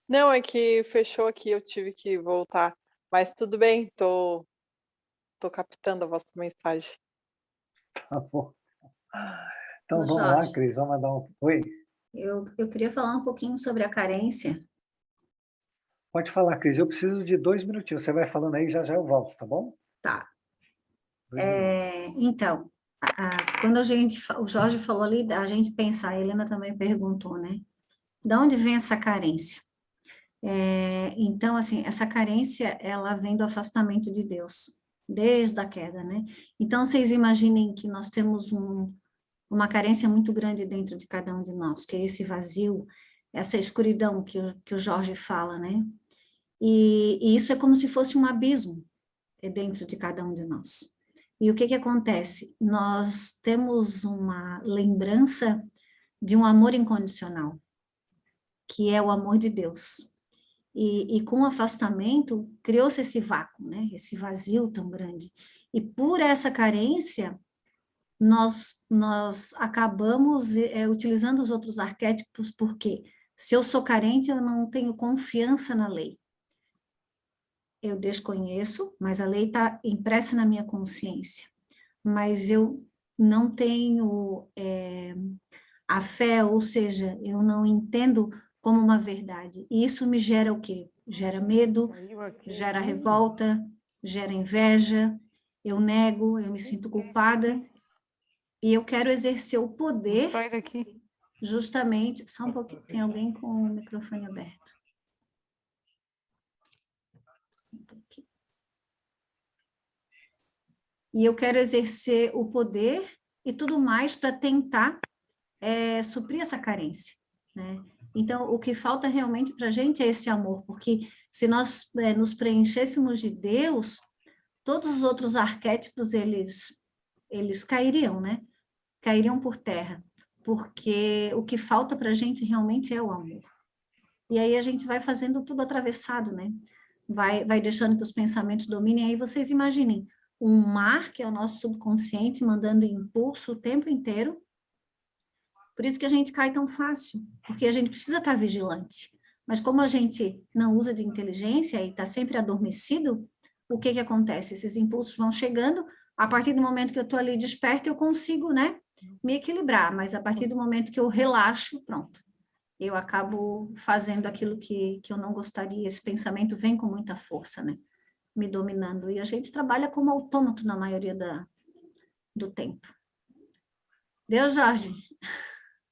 Não, é que fechou aqui, eu tive que voltar. Mas tudo bem, tô captando a vossa mensagem. Tá bom. Então Ô, vamos lá, Jorge, Cris, vamos dar um... Oi? eu queria falar um pouquinho sobre a carência. Pode falar, Cris. Eu preciso de 2 minutinhos. Você vai falando aí, já já eu volto, tá bom? Tá. 2 minutos. Então, quando o Jorge falou ali, a gente pensar, a Helena também perguntou, né? De onde vem essa carência? Então, assim, essa carência, ela vem do afastamento de Deus, desde a queda, né? Então, vocês imaginem que nós temos uma carência muito grande dentro de cada um de nós, que é esse vazio, essa escuridão que o Jorge fala, né? E isso é como se fosse um abismo dentro de cada um de nós. E o que que acontece? Nós temos uma lembrança de um amor incondicional, que é o amor de Deus. E com o afastamento, criou-se esse vácuo, né? Esse vazio tão grande. E por essa carência, nós acabamos utilizando os outros arquétipos, porque se eu sou carente, eu não tenho confiança na lei. Eu desconheço, mas a lei está impressa na minha consciência. Mas eu não tenho a fé, ou seja, eu não entendo como uma verdade. E isso me gera o quê? Gera medo, gera revolta, gera inveja, eu nego, eu me sinto culpada, e eu quero exercer o poder justamente... Só um pouquinho, tem alguém com o microfone aberto. E eu quero exercer o poder e tudo mais para tentar suprir essa carência, né? Então, o que falta realmente para a gente é esse amor, porque se nós nos preenchêssemos de Deus, todos os outros arquétipos, eles cairiam, né? Cairiam por terra, porque o que falta para a gente realmente é o amor. E aí a gente vai fazendo tudo atravessado, né? Vai deixando que os pensamentos dominem, aí vocês imaginem, um mar, que é o nosso subconsciente, mandando impulso o tempo inteiro. Por isso que a gente cai tão fácil, porque a gente precisa estar vigilante. Mas como a gente não usa de inteligência e está sempre adormecido, o que que acontece? Esses impulsos vão chegando, a partir do momento que eu estou ali desperta, eu consigo, né, me equilibrar, mas a partir do momento que eu relaxo, pronto. Eu acabo fazendo aquilo que eu não gostaria, esse pensamento vem com muita força, né, me dominando. E a gente trabalha como autômato na maioria do tempo. Deu, Jorge?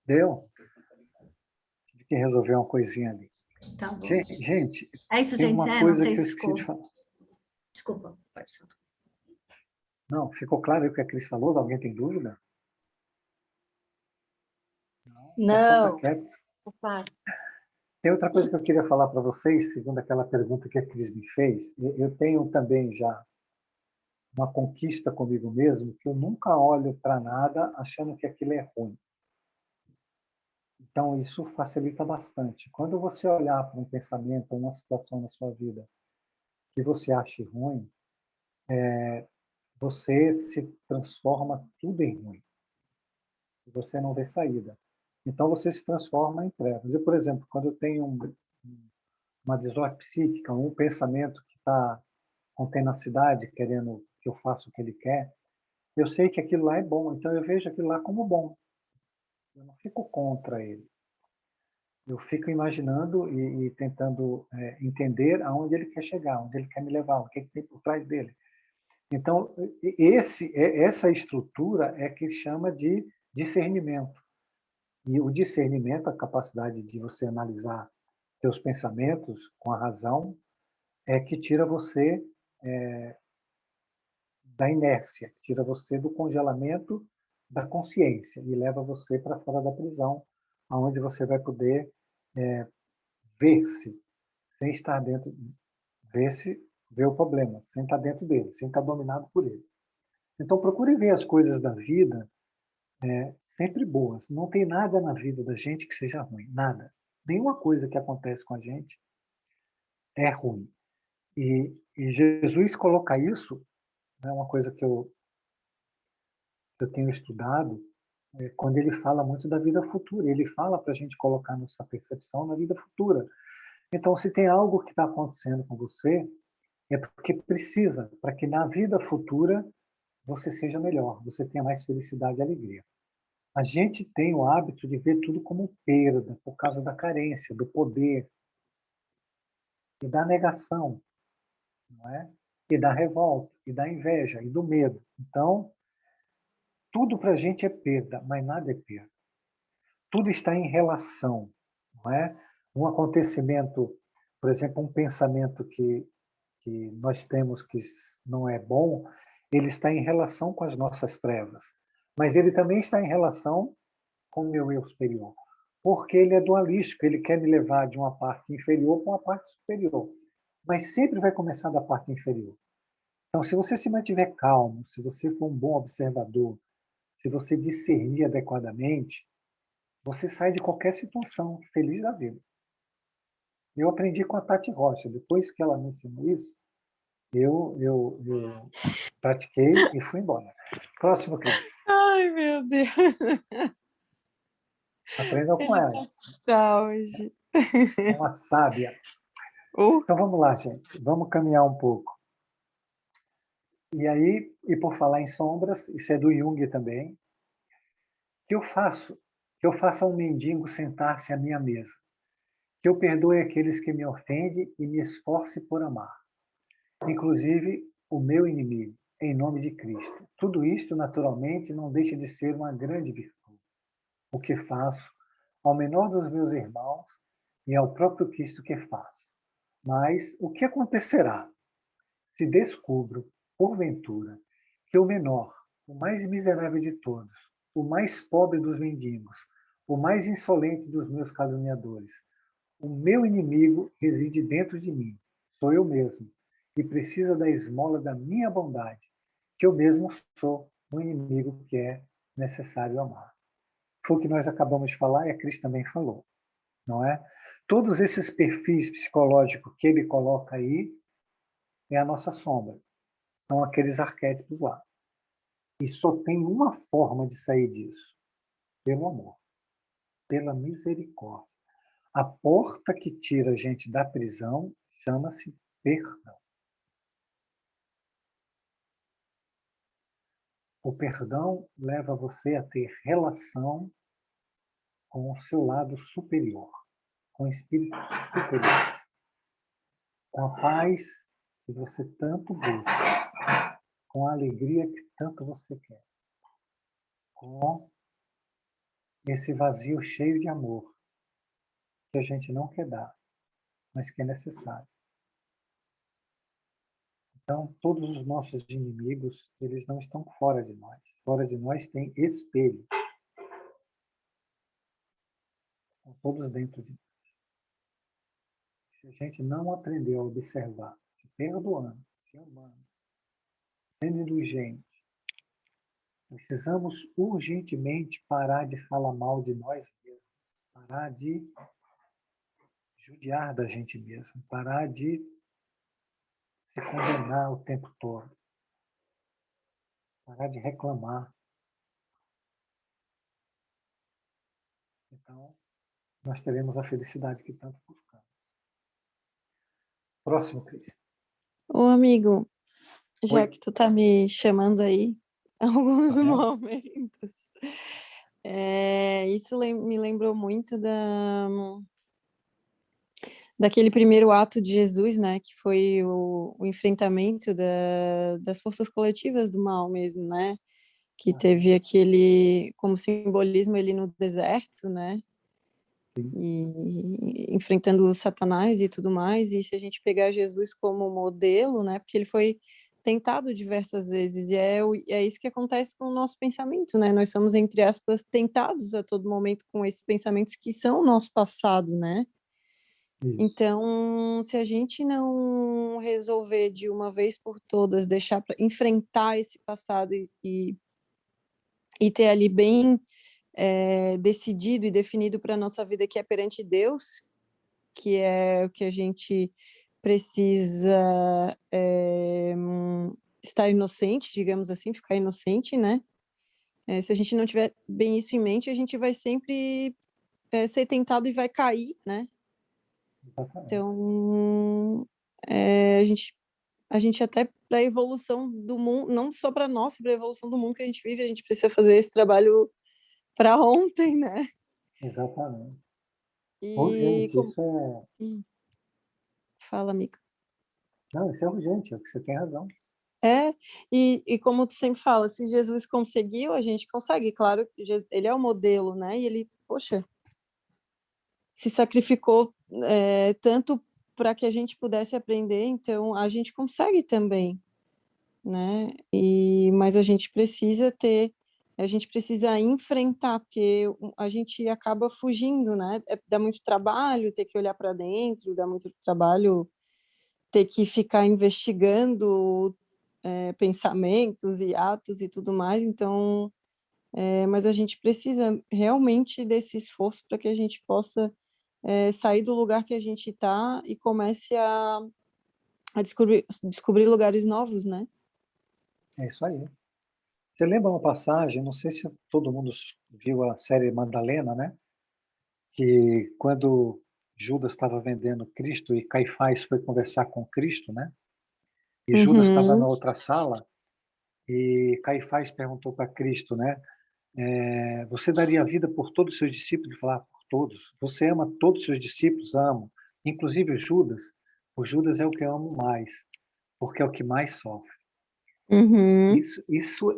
Deu? Tive que resolver uma coisinha ali. Tá bom. Gente, É isso, tem gente. uma Não coisa sei que eu se esqueci ficou... de falar. Desculpa, pode falar. Não, ficou claro o que a Cris falou? Alguém tem dúvida? O pessoal está quieto. Tem outra coisa que eu queria falar para vocês, segundo aquela pergunta que a Cris me fez. Eu tenho também já uma conquista comigo mesmo, que eu nunca olho para nada achando que aquilo é ruim. Então, isso facilita bastante. Quando você olhar para um pensamento, uma situação na sua vida, que você ache ruim, você se transforma tudo em ruim. Você não vê saída. Então, você se transforma em trevas. Eu, por exemplo, quando eu tenho uma desordem psíquica, um pensamento que está com tenacidade, querendo que eu faça o que ele quer, eu sei que aquilo lá é bom, então eu vejo aquilo lá como bom. Eu não fico contra ele. Eu fico imaginando e tentando entender aonde ele quer chegar, onde ele quer me levar, o que tem por trás dele. Então, essa estrutura é que chama de discernimento. E o discernimento, a capacidade de você analisar seus pensamentos com a razão, é que tira você da inércia, tira você do congelamento da consciência e leva você para fora da prisão, aonde você vai poder ver-se sem estar dentro, ver o problema, sem estar dentro dele, sem estar dominado por ele. Então, procure ver as coisas da vida sempre boas. Não tem nada na vida da gente que seja ruim, nada. Nenhuma coisa que acontece com a gente é ruim. E Jesus coloca isso, é uma coisa que eu tenho estudado, quando ele fala muito da vida futura. Ele fala para a gente colocar nossa percepção na vida futura. Então, se tem algo que está acontecendo com você, é porque precisa, para que na vida futura você seja melhor, você tenha mais felicidade e alegria. A gente tem o hábito de ver tudo como perda, por causa da carência, do poder e da negação, não é? E da revolta, e da inveja, e do medo. Então, tudo para a gente é perda, mas nada é perda. Tudo está em relação, não é? Um acontecimento, por exemplo, um pensamento que nós temos que não é bom, ele está em relação com as nossas trevas, mas ele também está em relação com o meu eu superior, porque ele é dualístico, ele quer me levar de uma parte inferior para uma parte superior, mas sempre vai começar da parte inferior. Então, se você se mantiver calmo, se você for um bom observador, se você discernir adequadamente, você sai de qualquer situação feliz da vida. Eu aprendi com a Tati Rocha. Depois que ela me ensinou isso, eu pratiquei e fui embora. Próximo, Cris. Ai, meu Deus. Aprendam com ela. Tá hoje. Uma sábia. Então vamos lá, gente. Vamos caminhar um pouco. E aí, e por falar em sombras, isso é do Jung também, que eu faço? Que eu faça um mendigo sentar-se à minha mesa. Que eu perdoe aqueles que me ofendem e me esforce por amar. Inclusive o meu inimigo, em nome de Cristo. Tudo isto, naturalmente, não deixa de ser uma grande virtude. O que faço ao menor dos meus irmãos e ao próprio Cristo que faço. Mas o que acontecerá se descubro, porventura, que o menor, o mais miserável de todos, o mais pobre dos mendigos, o mais insolente dos meus caluniadores, o meu inimigo reside dentro de mim, sou eu mesmo, e precisa da esmola da minha bondade, que eu mesmo sou um inimigo que é necessário amar. Foi o que nós acabamos de falar e a Cris também falou, não é? Todos esses perfis psicológicos que ele coloca aí é a nossa sombra, são aqueles arquétipos lá. E só tem uma forma de sair disso, pelo amor, pela misericórdia. A porta que tira a gente da prisão chama-se perdão. O perdão leva você a ter relação com o seu lado superior, com o espírito superior, com a paz que você tanto busca, com a alegria que tanto você quer, com esse vazio cheio de amor que a gente não quer dar, mas que é necessário. Então, todos os nossos inimigos, eles não estão fora de nós. Fora de nós tem espelhos. Estão todos dentro de nós. Se a gente não aprender a observar, se perdoando, se amando, sendo indulgente, precisamos urgentemente parar de falar mal de nós mesmos, parar de judiar da gente mesmo, parar de se condenar o tempo todo, parar de reclamar. Então, nós teremos a felicidade que tanto buscamos. Próximo, Cris. Ô, amigo, já Oi. que tu tá me chamando aí alguns Tá vendo? momentos, isso me lembrou muito daquele primeiro ato de Jesus, né, que foi o enfrentamento das forças coletivas do mal mesmo, né, que teve aquele, como simbolismo, ele no deserto, né, Sim. e enfrentando o Satanás e tudo mais, e se a gente pegar Jesus como modelo, né, porque ele foi tentado diversas vezes, e é isso que acontece com o nosso pensamento, né, nós somos, entre aspas, tentados a todo momento com esses pensamentos que são o nosso passado, né, Isso. então, se a gente não resolver de uma vez por todas, deixar para enfrentar esse passado e ter ali bem decidido e definido para a nossa vida que é perante Deus, que é o que a gente precisa estar inocente, digamos assim, ficar inocente, né? Se a gente não tiver bem isso em mente, a gente vai sempre ser tentado e vai cair, né? Exatamente. Então, a gente até para a evolução do mundo, não só para nós, para a evolução do mundo que a gente vive, a gente precisa fazer esse trabalho para ontem, né? Exatamente. E Urgente, isso é... Fala, amigo. Não, isso é urgente, é que você tem razão. E como tu sempre fala, se Jesus conseguiu, a gente consegue. Claro, ele é o modelo, né? E ele, poxa, se sacrificou tanto para que a gente pudesse aprender, então a gente consegue também, né? Mas a gente precisa enfrentar, porque a gente acaba fugindo, né? Dá muito trabalho ter que olhar para dentro, dá muito trabalho ter que ficar investigando pensamentos e atos e tudo mais, então, mas a gente precisa realmente desse esforço para que a gente possa sair do lugar que a gente está e comece a descobrir lugares novos, né? É isso aí. Você lembra uma passagem, não sei se todo mundo viu a série Madalena, né? Que quando Judas estava vendendo Cristo e Caifás foi conversar com Cristo, né? E Judas estava na outra sala e Caifás perguntou para Cristo, né? Você daria a vida por todos os seus discípulos? Ele falou, por todos. Você ama todos os seus discípulos? Amo. Inclusive o Judas. O Judas é o que eu amo mais, porque é o que mais sofre. Uhum.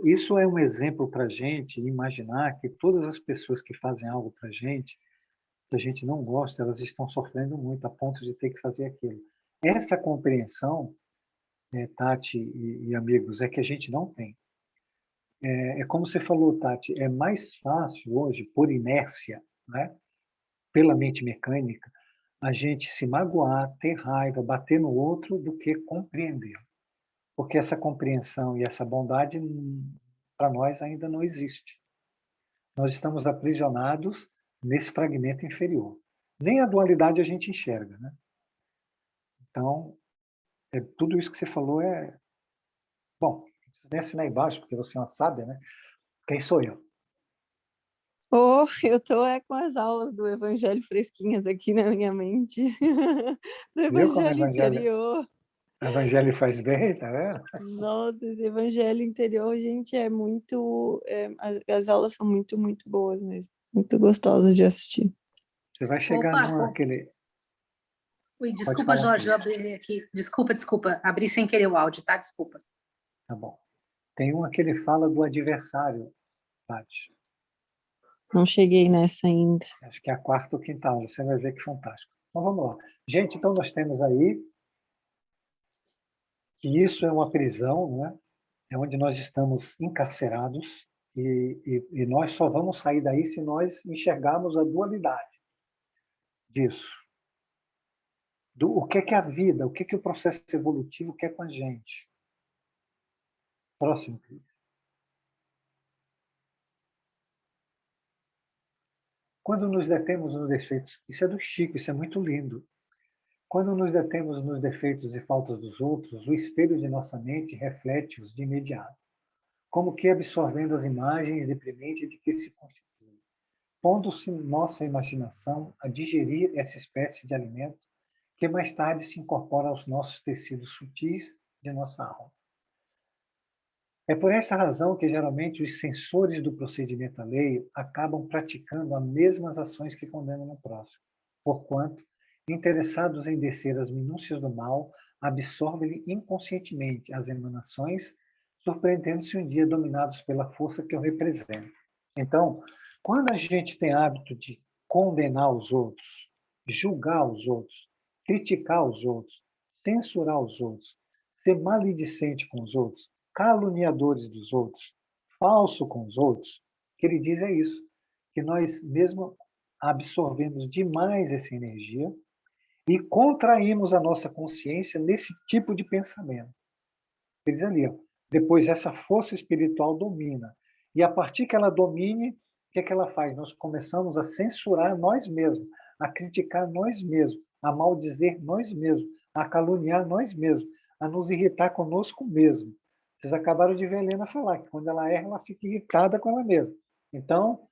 Isso é um exemplo para a gente imaginar que todas as pessoas que fazem algo para a gente, que a gente não gosta, elas estão sofrendo muito a ponto de ter que fazer aquilo. Essa compreensão, Tati e amigos, é que a gente não tem. É como você falou, Tati, é mais fácil hoje, por inércia, né, pela mente mecânica, a gente se magoar, ter raiva, bater no outro, do que compreender. Porque essa compreensão e essa bondade, para nós, ainda não existe. Nós estamos aprisionados nesse fragmento inferior. Nem a dualidade a gente enxerga, né? Então, tudo isso que você falou é... Bom, nem assinar embaixo, porque você é uma sábia, né? Quem sou eu? Eu tô com as aulas do Evangelho fresquinhas aqui na minha mente, do Viu como Evangelho interior. o evangelho faz bem, tá vendo? Nossa, esse Evangelho interior, gente, é muito... as aulas são muito, muito boas mesmo, muito gostosas de assistir. Você vai chegar naquele... Ui, Pode desculpa, falar, Jorge, eu Cris. abri aqui. Desculpa. Abri sem querer o áudio, tá? Desculpa. Tá bom. Tem que ele fala do adversário, Tati. Não cheguei nessa ainda. Acho que é a quarta ou quinta aula. Você vai ver que fantástico. Então, vamos lá. Gente, então nós temos aí que isso é uma prisão, né? É onde nós estamos encarcerados e nós só vamos sair daí se nós enxergarmos a dualidade disso. O que é a vida, o que é o processo evolutivo quer com a gente. Próximo, Cris. Quando nos detemos nos defeitos, isso é do Chico, isso é muito lindo. Quando nos detemos nos defeitos e faltas dos outros, o espelho de nossa mente reflete-os de imediato, como que absorvendo as imagens deprimentes de que se constitui, pondo-se nossa imaginação a digerir essa espécie de alimento que mais tarde se incorpora aos nossos tecidos sutis de nossa alma. É por esta razão que, geralmente, os censores do procedimento alheio acabam praticando as mesmas ações que condenam no próximo, porquanto, interessados em descer as minúcias do mal, absorvem-lhe inconscientemente as emanações, surpreendendo-se um dia dominados pela força que o representa. Então, quando a gente tem hábito de condenar os outros, julgar os outros, criticar os outros, censurar os outros, ser maledicente com os outros, caluniadores dos outros, falso com os outros, o que ele diz é isso, que nós mesmo absorvemos demais essa energia e contraímos a nossa consciência nesse tipo de pensamento. Ele diz ali, ó, depois essa força espiritual domina. E a partir que ela domine, o que é que ela faz? Nós começamos a censurar nós mesmos, a criticar nós mesmos, a maldizer nós mesmos, a caluniar nós mesmos, a nos irritar conosco mesmo. Vocês acabaram de ver a Helena falar que quando ela erra, ela fica irritada com ela mesma. Então,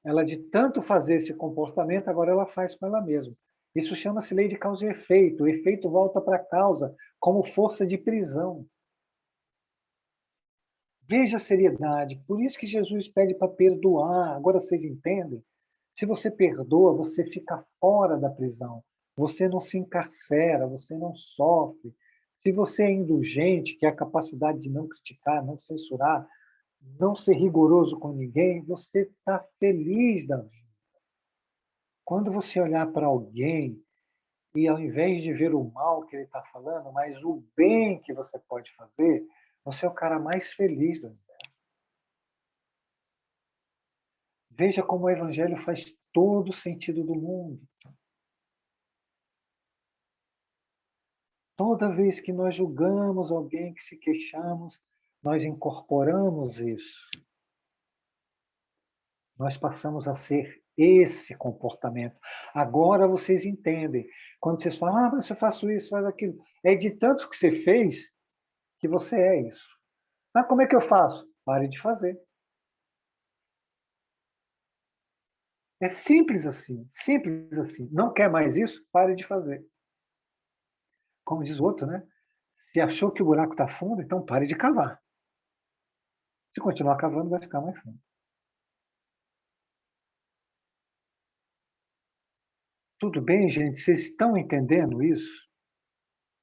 ela de tanto fazer esse comportamento, agora ela faz com ela mesma. Isso chama-se lei de causa e efeito. O efeito volta para a causa, como força de prisão. Veja a seriedade. Por isso que Jesus pede para perdoar. Agora vocês entendem? Se você perdoa, você fica fora da prisão. Você não se encarcera, você não sofre. Se você é indulgente, que é a capacidade de não criticar, não censurar, não ser rigoroso com ninguém, você está feliz da vida. Quando você olhar para alguém e ao invés de ver o mal que ele está falando, mas o bem que você pode fazer, você é o cara mais feliz do universo. Veja como o Evangelho faz todo o sentido do mundo. Toda vez que nós julgamos alguém, que se queixamos, nós incorporamos isso. Nós passamos a ser esse comportamento. Agora vocês entendem. Quando vocês falam, mas eu faço isso, faz aquilo. É de tanto que você fez que você é isso. Mas como é que eu faço? Pare de fazer. É simples assim, simples assim. Não quer mais isso? Pare de fazer. Como diz o outro, né? Se achou que o buraco está fundo, então pare de cavar. Se continuar cavando, vai ficar mais fundo. Tudo bem, gente? Vocês estão entendendo isso?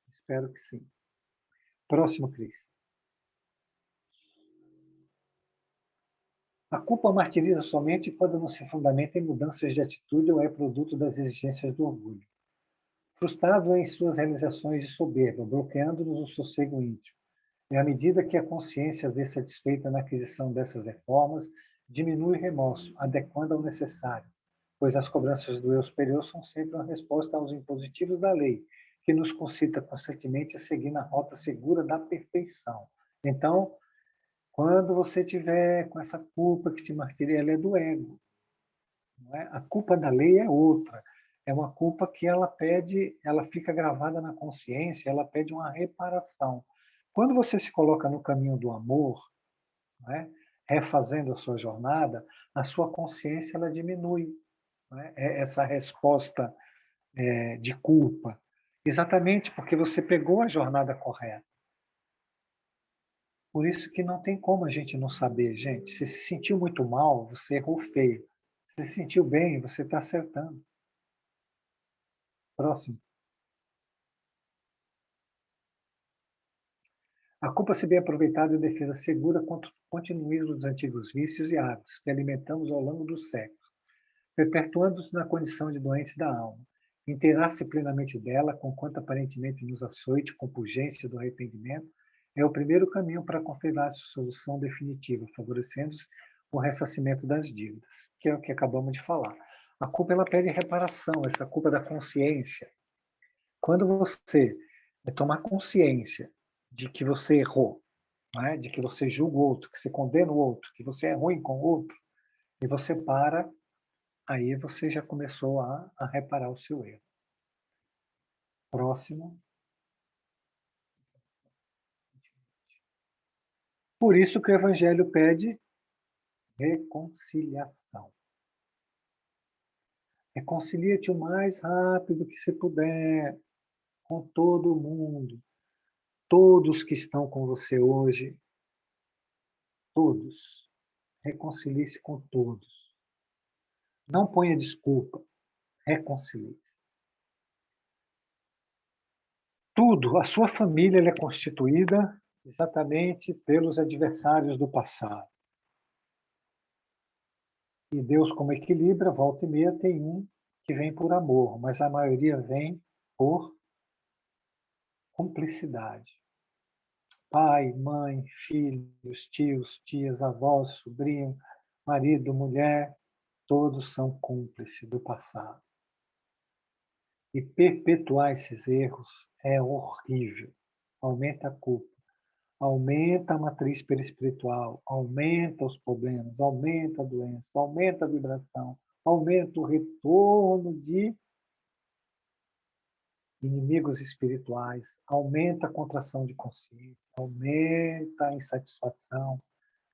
Espero que sim. Próximo, Cris. A culpa martiriza somente quando não se fundamenta em mudanças de atitude ou é produto das exigências do orgulho. Frustrado em suas realizações de soberba, bloqueando-nos o sossego íntimo. E à medida que a consciência vê satisfeita na aquisição dessas reformas, diminui o remorso, adequando ao necessário, pois as cobranças do eu superior são sempre uma resposta aos impositivos da lei, que nos concita constantemente a seguir na rota segura da perfeição. Então, quando você tiver com essa culpa que te martiria, ela é do ego. Não é? A culpa da lei é outra. É uma culpa que ela pede, ela fica gravada na consciência, ela pede uma reparação. Quando você se coloca no caminho do amor, não é? Refazendo a sua jornada, a sua consciência ela diminui. Não é? Essa resposta de culpa. Exatamente porque você pegou a jornada correta. Por isso que não tem como a gente não saber, gente. Se se sentiu muito mal, você errou feio. Se se sentiu bem, você está acertando. Próximo. A culpa, se bem aproveitada, é defesa segura contra o continuismo dos antigos vícios e hábitos que alimentamos ao longo dos séculos, perpetuando-nos na condição de doentes da alma. Inteirar-se plenamente dela, conquanto aparentemente nos açoite com pujança do arrependimento, é o primeiro caminho para confirmar a solução definitiva, favorecendo o ressarcimento das dívidas, que é o que acabamos de falar. A culpa ela pede reparação, essa culpa da consciência. Quando você tomar consciência de que você errou, né? De que você julga o outro, que você condena o outro, que você é ruim com o outro, e você para, aí você já começou a reparar o seu erro. Próximo. Por isso que o Evangelho pede reconciliação. Reconcilia-te o mais rápido que você puder com todo mundo. Todos que estão com você hoje, todos. Reconcilie-se com todos. Não ponha desculpa. Reconcilie-se. Tudo, a sua família ela é constituída exatamente pelos adversários do passado. E Deus, como equilibra, volta e meia tem um que vem por amor, mas a maioria vem por cumplicidade. Pai, mãe, filhos, tios, tias, avós, sobrinho, marido, mulher, todos são cúmplices do passado. E perpetuar esses erros é horrível. Aumenta a culpa, aumenta a matriz perispiritual, aumenta os problemas, aumenta a doença, aumenta a vibração, aumenta o retorno de inimigos espirituais, aumenta a contração de consciência, aumenta a insatisfação,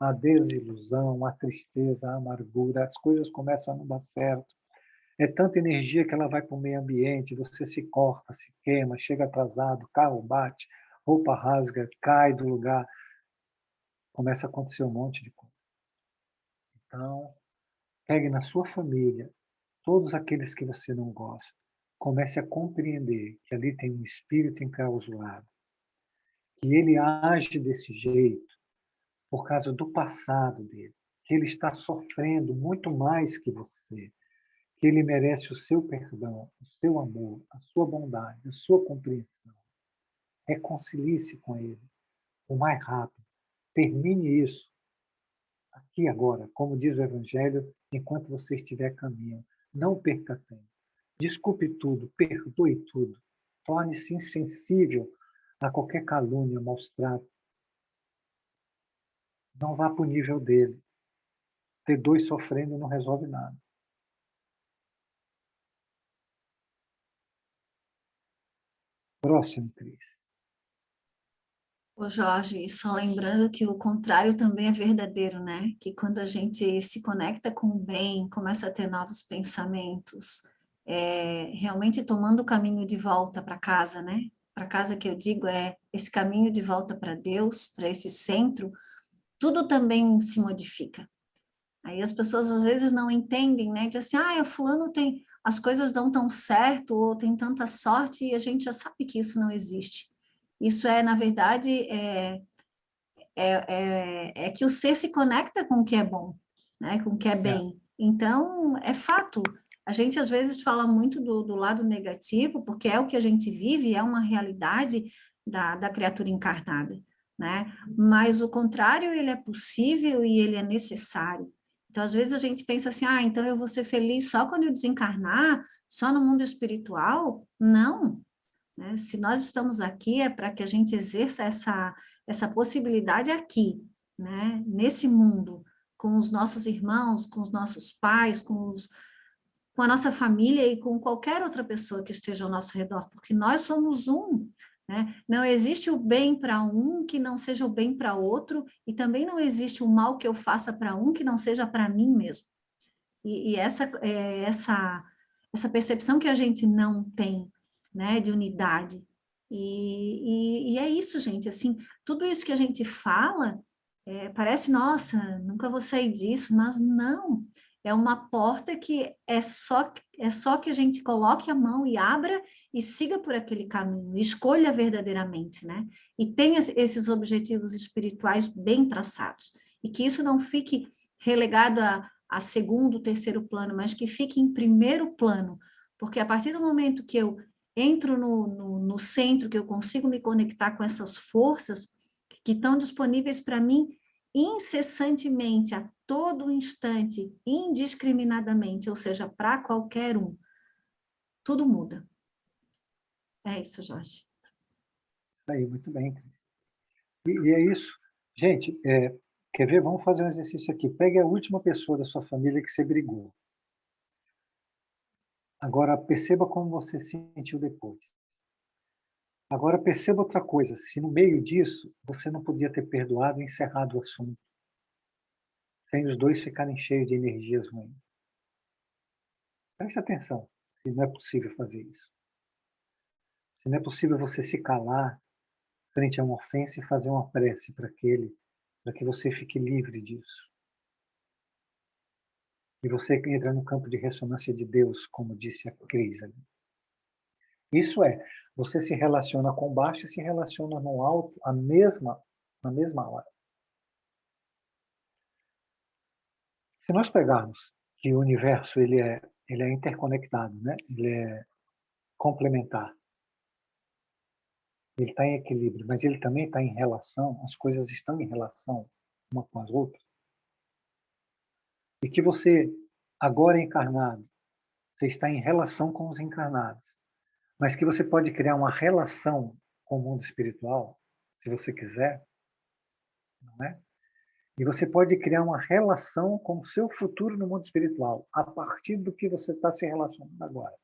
a desilusão, a tristeza, a amargura, as coisas começam a não dar certo. É tanta energia que ela vai para o meio ambiente, você se corta, se queima, chega atrasado, carro bate, roupa rasga, cai do lugar. Começa a acontecer um monte de coisa. Então, pegue na sua família todos aqueles que você não gosta. Comece a compreender que ali tem um espírito enclausurado, que ele age desse jeito por causa do passado dele, que ele está sofrendo muito mais que você, que ele merece o seu perdão, o seu amor, a sua bondade, a sua compreensão. Reconcilie-se com ele o mais rápido. Termine isso aqui agora, como diz o Evangelho, enquanto você estiver caminhando. Não perca tempo. Desculpe tudo, perdoe tudo. Torne-se insensível a qualquer calúnia, maus tratos. Não vá para o nível dele. Ter dois sofrendo não resolve nada. Próximo, Cris. Ô Jorge, só lembrando que o contrário também é verdadeiro, né? Que quando a gente se conecta com o bem, começa a ter novos pensamentos, realmente tomando o caminho de volta para casa, né? Para casa que eu digo é esse caminho de volta para Deus, para esse centro, tudo também se modifica. Aí as pessoas às vezes não entendem, né? Dizem assim, o fulano tem, as coisas dão tão certo, ou tem tanta sorte, e a gente já sabe que isso não existe. Isso na verdade, é que o ser se conecta com o que é bom, né? Com o que é bem. Então, é fato. A gente às vezes fala muito do lado negativo, porque é o que a gente vive, é uma realidade da criatura encarnada, né? Mas o contrário, ele é possível e ele é necessário. Então, às vezes a gente pensa assim, então eu vou ser feliz só quando eu desencarnar, só no mundo espiritual? Não, né? Se nós estamos aqui é para que a gente exerça essa possibilidade aqui, né? Nesse mundo, com os nossos irmãos, com os nossos pais, com a nossa família e com qualquer outra pessoa que esteja ao nosso redor, porque nós somos um, né? Não existe o bem para um que não seja o bem para outro, e também não existe o mal que eu faça para um que não seja para mim mesmo. E essa percepção que a gente não tem, né, de unidade. E é isso, gente, assim, tudo isso que a gente fala, parece, nossa, nunca vou sair disso, mas não, é uma porta que é só que a gente coloque a mão e abra e siga por aquele caminho, escolha verdadeiramente, né? E tenha esses objetivos espirituais bem traçados, e que isso não fique relegado a segundo, terceiro plano, mas que fique em primeiro plano, porque a partir do momento que eu entro no centro, que eu consigo me conectar com essas forças que estão disponíveis para mim incessantemente, a todo instante, indiscriminadamente, ou seja, para qualquer um, tudo muda. É isso, Jorge. Isso aí, muito bem, Cris. E é isso. Gente, quer ver? Vamos fazer um exercício aqui. Pegue a última pessoa da sua família que você brigou. Agora, perceba como você se sentiu depois. Agora, perceba outra coisa. Se no meio disso, você não podia ter perdoado e encerrado o assunto, sem os dois ficarem cheios de energias ruins. Preste atenção, se não é possível fazer isso. Se não é possível você se calar frente a uma ofensa e fazer uma prece para que você fique livre disso. E você entra no campo de ressonância de Deus, como disse a Cris ali. Isso é, você se relaciona com baixo e se relaciona no alto na mesma hora. Se nós pegarmos que o universo ele é interconectado, né? Ele é complementar, ele está em equilíbrio, mas ele também está em relação, as coisas estão em relação uma com as outras, e que você, agora encarnado, você está em relação com os encarnados, mas que você pode criar uma relação com o mundo espiritual, se você quiser, não é? E você pode criar uma relação com o seu futuro no mundo espiritual, a partir do que você está se relacionando agora.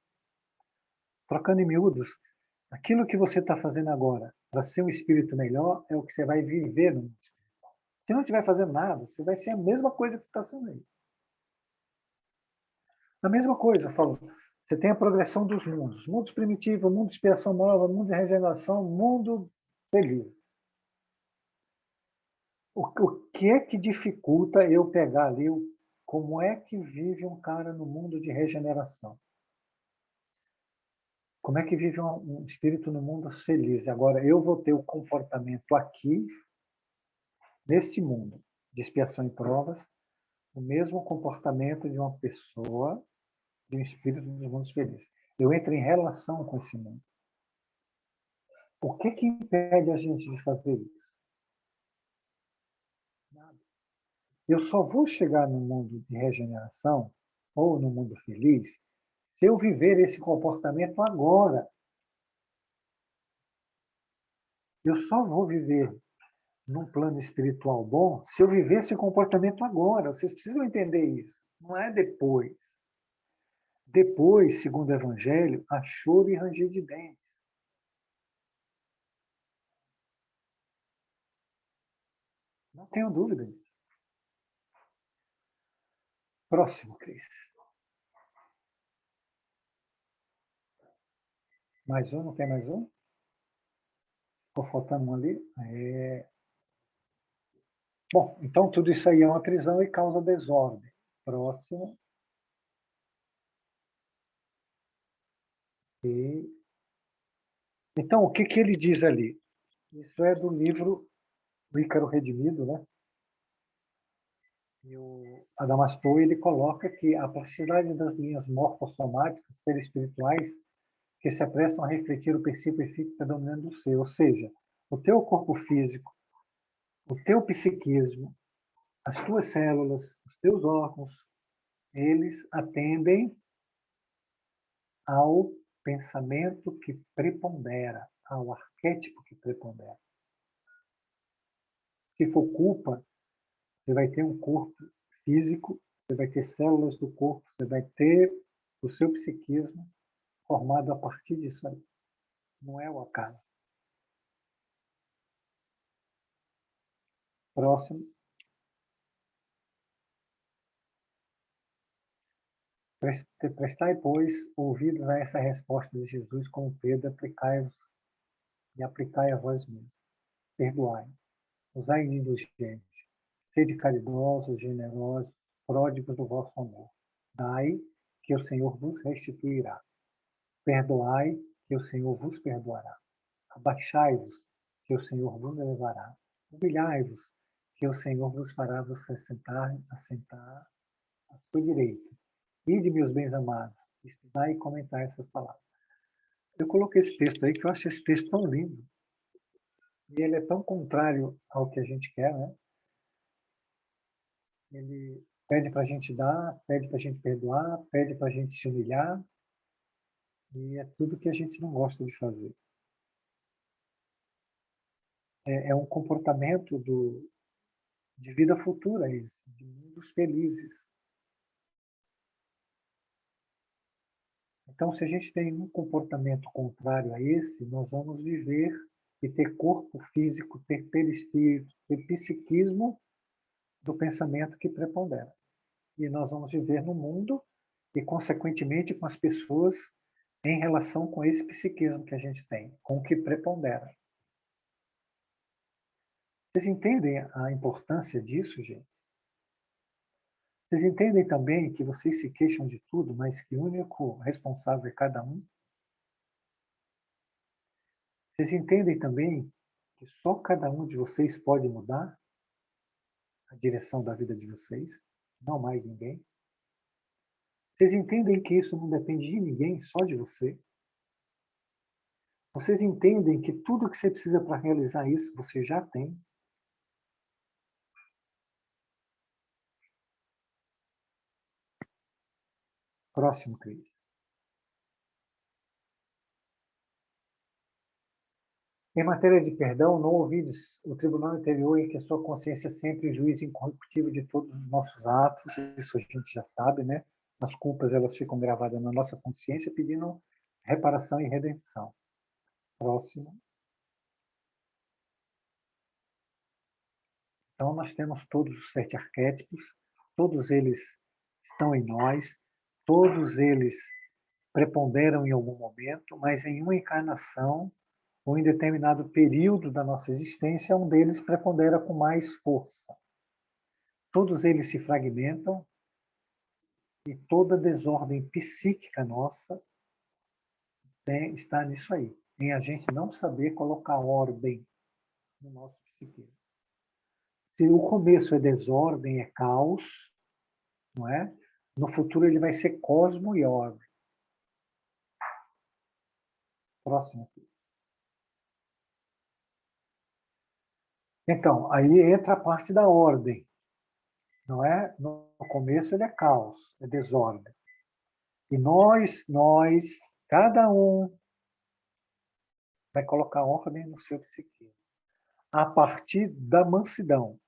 Trocando em miúdos, aquilo que você está fazendo agora para ser um espírito melhor é o que você vai viver no mundo espiritual. Se não estiver fazendo nada, você vai ser a mesma coisa que você está sendo aí. A mesma coisa, eu falo, você tem a progressão dos mundos. Mundos primitivos, mundo de expiação nova, mundo de regeneração, mundo feliz. O que é que dificulta eu pegar ali como é que vive um cara no mundo de regeneração? Como é que vive um espírito no mundo feliz? Agora, eu vou ter o comportamento aqui, neste mundo de expiação e provas, o mesmo comportamento de uma pessoa, de um espírito dos mundos felizes. Eu entro em relação com esse mundo. O que impede a gente de fazer isso? Nada. Eu só vou chegar no mundo de regeneração ou no mundo feliz se eu viver esse comportamento agora. Eu só vou viver num plano espiritual bom se eu viver esse comportamento agora. Vocês precisam entender isso. Não é depois. Depois, segundo o Evangelho, há choro e ranger de dentes. Não tenho dúvida disso. Próximo, Cris. Mais um? Não tem mais um? Ficou faltando um ali? Bom, então tudo isso aí é uma prisão e causa desordem. Próximo. Então, o que ele diz ali? Isso é do livro O Ícaro Redimido, né? E o Adamastor, ele coloca que a plasticidade das linhas morfossomáticas perispirituais que se apressam a refletir o princípio efísico predominante do ser, ou seja, o teu corpo físico, o teu psiquismo, as tuas células, os teus órgãos, eles atendem ao pensamento que prepondera, ao arquétipo que prepondera. Se for culpa, você vai ter um corpo físico, você vai ter células do corpo, você vai ter o seu psiquismo formado a partir disso aí. Não é o acaso. Próximo. Prestai, pois, ouvidos a essa resposta de Jesus como Pedro, aplicai-vos e aplicai a vós mesmos. Perdoai, usai de indulgência, sede caridosos, generosos, pródigos do vosso amor. Dai, que o Senhor vos restituirá. Perdoai, que o Senhor vos perdoará. Abaixai-vos, que o Senhor vos elevará. Humilhai-vos, que o Senhor vos fará vos assentar à sua direita. Ide, meus bens amados, estudai e comentai essas palavras. Eu coloquei esse texto aí, que eu acho esse texto tão lindo. E ele é tão contrário ao que a gente quer, né? Ele pede para a gente dar, pede para a gente perdoar, pede para a gente se humilhar. E é tudo que a gente não gosta de fazer. É um comportamento de vida futura esse, de mundos felizes. Então, se a gente tem um comportamento contrário a esse, nós vamos viver e ter corpo físico, ter perispírito, ter psiquismo do pensamento que prepondera. E nós vamos viver no mundo e, consequentemente, com as pessoas em relação com esse psiquismo que a gente tem, com o que prepondera. Vocês entendem a importância disso, gente? Vocês entendem também que vocês se queixam de tudo, mas que o único responsável é cada um? Vocês entendem também que só cada um de vocês pode mudar a direção da vida de vocês, não mais ninguém? Vocês entendem que isso não depende de ninguém, só de você? Vocês entendem que tudo que você precisa para realizar isso, você já tem? Próximo, Cris. Em matéria de perdão, não ouvides o tribunal interior em que a sua consciência é sempre juiz incorruptível de todos os nossos atos, isso a gente já sabe, né? As culpas, elas ficam gravadas na nossa consciência pedindo reparação e redenção. Próximo. Então, nós temos todos os 7 arquétipos, todos eles estão em nós, todos eles preponderam em algum momento, mas em uma encarnação ou em determinado período da nossa existência, um deles prepondera com mais força. Todos eles se fragmentam e toda desordem psíquica nossa está nisso aí, em a gente não saber colocar ordem no nosso psiquismo. Se o começo é desordem, é caos, não é? No futuro ele vai ser cosmo e ordem. Próximo. Então, aí entra a parte da ordem, não é? No começo ele é caos, é desordem. E nós, cada um vai colocar ordem no seu psiquismo. A partir da mansidão.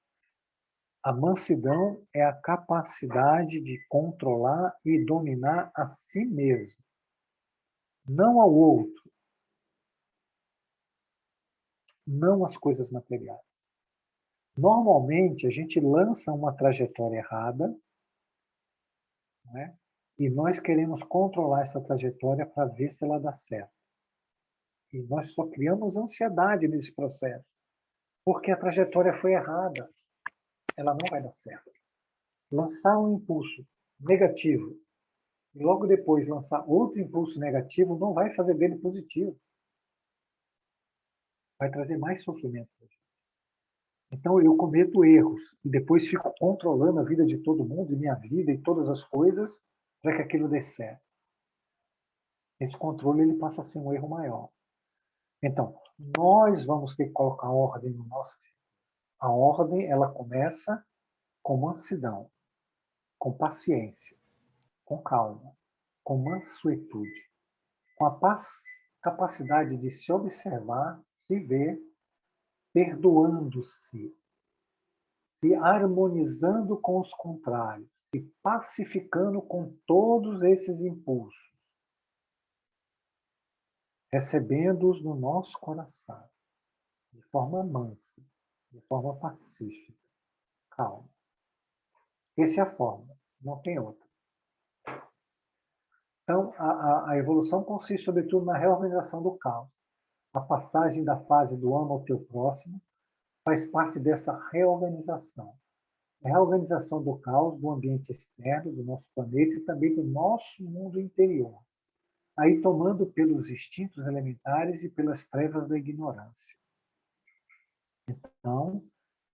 A mansidão é a capacidade de controlar e dominar a si mesmo, não ao outro, não as coisas materiais. Normalmente, a gente lança uma trajetória errada, né? E nós queremos controlar essa trajetória para ver se ela dá certo. E nós só criamos ansiedade nesse processo, porque a trajetória foi errada. Ela não vai dar certo. Lançar um impulso negativo e logo depois lançar outro impulso negativo não vai fazer dele positivo. Vai trazer mais sofrimento. Então eu cometo erros e depois fico controlando a vida de todo mundo, e minha vida e todas as coisas, para que aquilo dê certo. Esse controle ele passa a ser um erro maior. Então, nós vamos ter que colocar ordem no nosso. A ordem, ela começa com mansidão, com paciência, com calma, com mansuetude, com a capacidade de se observar, se ver, perdoando-se, se harmonizando com os contrários, se pacificando com todos esses impulsos, recebendo-os no nosso coração, de forma mansa, de forma pacífica, calma. Essa é a forma, não tem outra. Então, a evolução consiste, sobretudo, na reorganização do caos. A passagem da fase do amo ao teu próximo faz parte dessa reorganização. A reorganização do caos, do ambiente externo, do nosso planeta e também do nosso mundo interior. Aí tomando pelos instintos elementares e pelas trevas da ignorância. Então,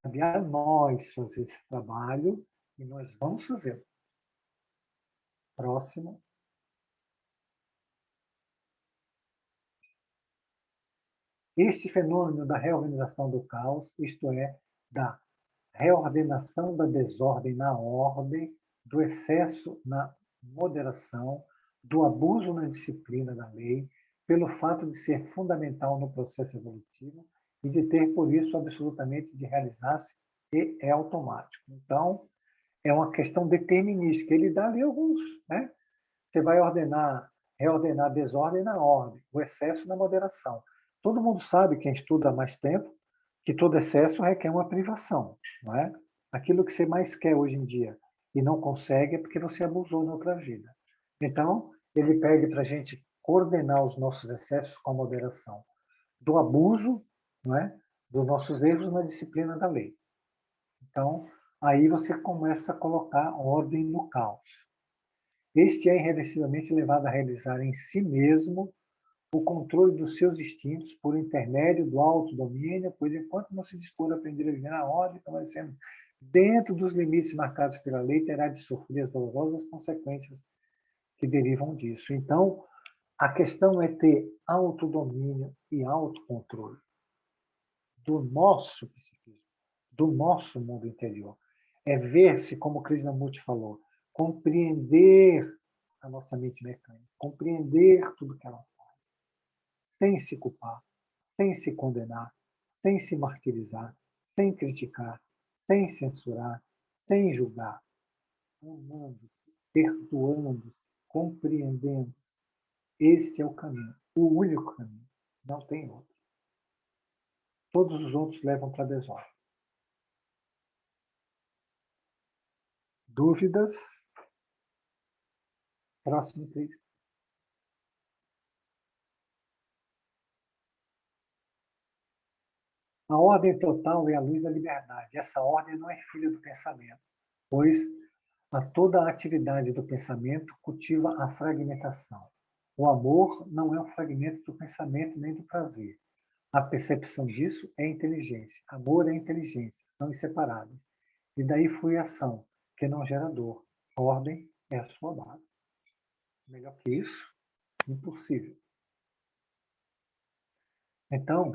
cabe a nós fazer esse trabalho e nós vamos fazer. Próximo. Esse fenômeno da reorganização do caos, isto é, da reordenação da desordem na ordem, do excesso na moderação, do abuso na disciplina da lei, pelo fato de ser fundamental no processo evolutivo e de ter, por isso, absolutamente de realizar-se e é automático. Então, é uma questão determinística. Ele dá ali alguns, né? Você vai ordenar reordenar a desordem na ordem, o excesso na moderação. Todo mundo sabe, quem estuda há mais tempo, que todo excesso requer uma privação, não é? Aquilo que você mais quer hoje em dia e não consegue é porque você abusou na outra vida. Então, ele pede para a gente coordenar os nossos excessos com a moderação do abuso, não é? Dos nossos erros na disciplina da lei. Então, aí você começa a colocar ordem no caos. Este é irreversivelmente levado a realizar em si mesmo o controle dos seus instintos por intermédio do autodomínio, pois enquanto não se dispor a aprender a viver na ordem, permanecendo dentro dos limites marcados pela lei, terá de sofrer as dolorosas consequências que derivam disso. Então, a questão é ter autodomínio e autocontrole do nosso psiquismo, do nosso mundo interior. É ver-se, como Krishnamurti falou, compreender a nossa mente mecânica, compreender tudo que ela faz, sem se culpar, sem se condenar, sem se martirizar, sem criticar, sem censurar, sem julgar, amando-se, perdoando-se, compreendendo-se. Esse é o caminho, o único caminho, não tem outro. Todos os outros levam para a desordem. Dúvidas? Próximo, Cris. A ordem total é a luz da liberdade. Essa ordem não é filha do pensamento, pois a toda a atividade do pensamento cultiva a fragmentação. O amor não é um fragmento do pensamento nem do prazer. A percepção disso é inteligência. Amor é inteligência, são inseparáveis. E daí flui a ação, que não gera dor. A ordem é a sua base. Melhor que isso, impossível. Então,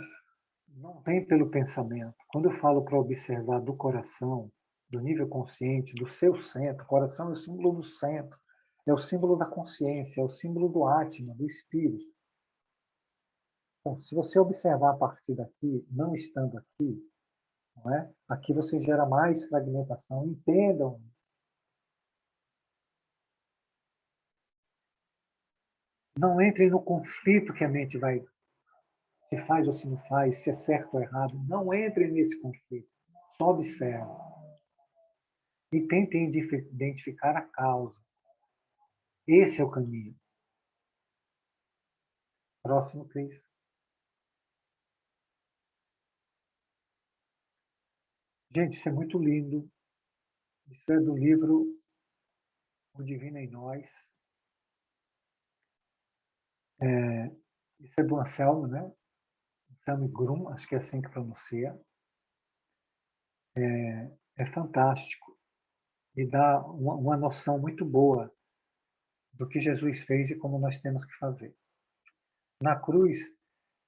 não vem pelo pensamento. Quando eu falo para observar do coração, do nível consciente, do seu centro, o coração é o símbolo do centro, é o símbolo da consciência, é o símbolo do Atma, do espírito. Bom, se você observar a partir daqui, não estando aqui, não é? Aqui você gera mais fragmentação. Entendam. Não entrem no conflito que a mente vai, se faz ou se não faz, se é certo ou errado. Não entrem nesse conflito. Só observem. E tentem identificar a causa. Esse é o caminho. Próximo, Cris. Gente, isso é muito lindo. Isso é do livro O Divino em Nós. Isso é do Anselmo, né? Anselmo Grum, acho que é assim que pronuncia. É fantástico. E dá uma noção muito boa do que Jesus fez e como nós temos que fazer. Na cruz,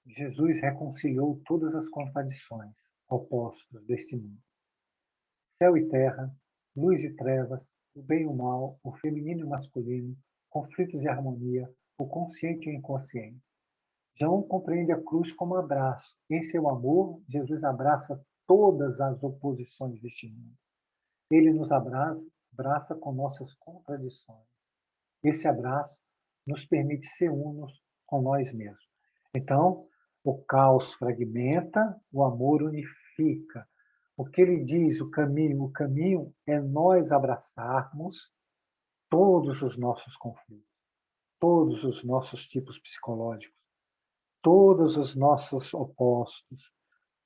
Jesus reconciliou todas as contradições opostas deste mundo. Céu e terra, luz e trevas, o bem e o mal, o feminino e o masculino, conflitos e harmonia, o consciente e o inconsciente. João compreende a cruz como um abraço. Em seu amor, Jesus abraça todas as oposições deste mundo. Ele nos abraça com nossas contradições. Esse abraço nos permite ser unos com nós mesmos. Então, o caos fragmenta, o amor unifica. O que ele diz, o caminho é nós abraçarmos todos os nossos conflitos, todos os nossos tipos psicológicos, todos os nossos opostos,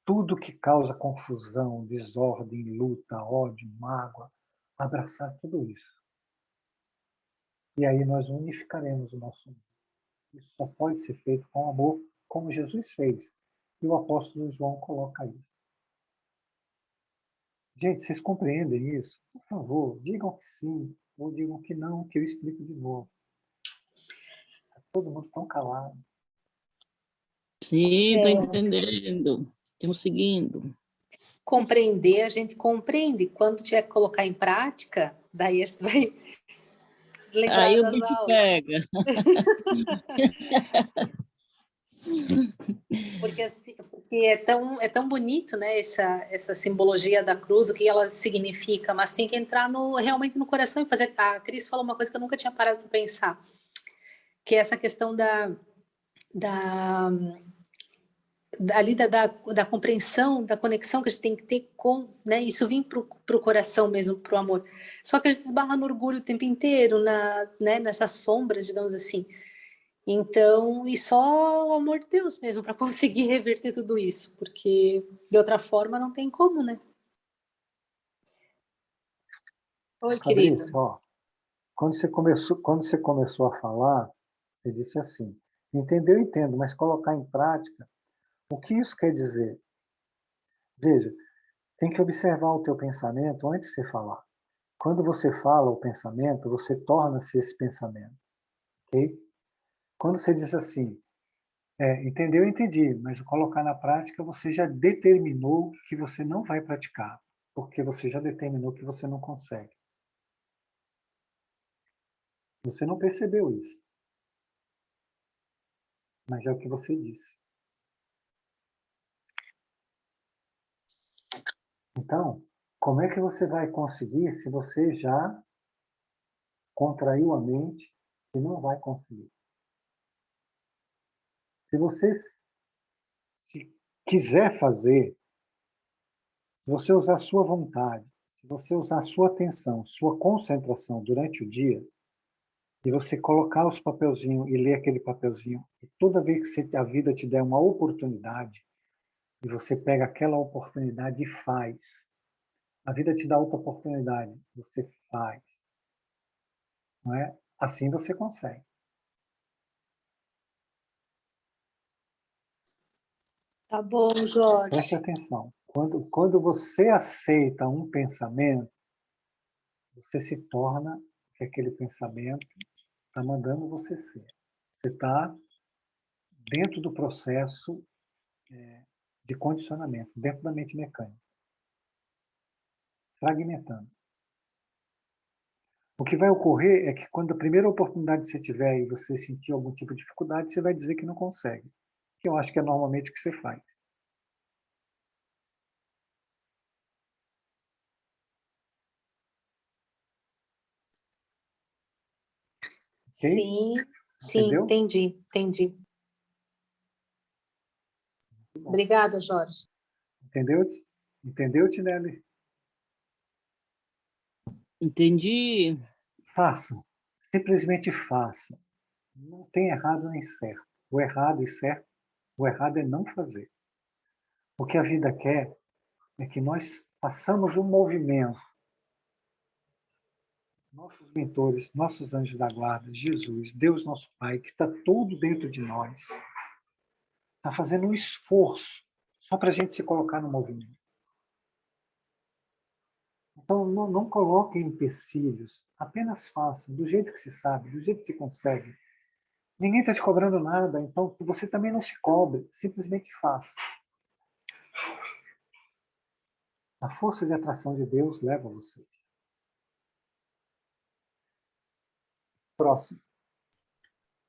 tudo que causa confusão, desordem, luta, ódio, mágoa, abraçar tudo isso. E aí nós unificaremos o nosso mundo. Isso só pode ser feito com amor, como Jesus fez. E o apóstolo João coloca isso. Gente, vocês compreendem isso? Por favor, digam que sim, ou digam que não, que eu explico de novo. Está todo mundo tão calado. Sim, estou entendendo. Estamos seguindo. Compreender, a gente compreende. Quando tiver que colocar em prática, daí a gente vai lembrar Aí o das bicho aulas. pega. Porque é tão bonito, né, essa simbologia da cruz, o que ela significa, mas tem que entrar realmente no coração e fazer. A Cris falou uma coisa que eu nunca tinha parado para pensar. que é essa questão da compreensão, da conexão que a gente tem que ter com, né? Isso vem para o coração mesmo, para o amor. Só que a gente esbarra no orgulho o tempo inteiro, né? Nessas sombras, digamos assim. Então, e só o amor de Deus mesmo para conseguir reverter tudo isso, porque de outra forma não tem como, né? Oi, querido. Fabrício, ó, quando você começou a falar, você disse assim, entendeu, entendo, mas colocar em prática, o que isso quer dizer? Veja, tem que observar o teu pensamento antes de você falar. Quando você fala o pensamento, você torna-se esse pensamento, ok? Quando você diz assim, entendeu, entendi, mas colocar na prática, você já determinou que você não vai praticar, porque você já determinou que você não consegue. Você não percebeu isso, mas é o que você disse. Então, como é que você vai conseguir se você já contraiu a mente e não vai conseguir? Se você se quiser fazer, se você usar sua vontade, se você usar sua atenção, sua concentração durante o dia, e você colocar os papelzinhos e ler aquele papelzinho, e toda vez que a vida te der uma oportunidade, e você pega aquela oportunidade e faz. A vida te dá outra oportunidade, você faz. Não é? Assim você consegue. Tá bom, Jorge. Preste atenção. Quando você aceita um pensamento, você se torna que aquele pensamento está mandando você ser. Você está dentro do processo de condicionamento, dentro da mente mecânica, fragmentando. O que vai ocorrer é que quando a primeira oportunidade que você tiver e você sentir algum tipo de dificuldade, você vai dizer que não consegue. Que eu acho que é normalmente o que você faz. Okay? Sim, Entendeu? entendi. Obrigada, Jorge. Entendeu, Tinelli? Entendi. Façam. Simplesmente façam. Não tem errado nem certo. O errado e certo, o errado é não fazer. O que a vida quer é que nós façamos um movimento. Nossos mentores, nossos anjos da guarda, Jesus, Deus nosso Pai, que está todo dentro de nós, está fazendo um esforço só para a gente se colocar no movimento. Então, não coloquem empecilhos, apenas façam, do jeito que se sabe, do jeito que se consegue. Ninguém está te cobrando nada, então você também não se cobre, simplesmente faça. A força de atração de Deus leva vocês. Próximo.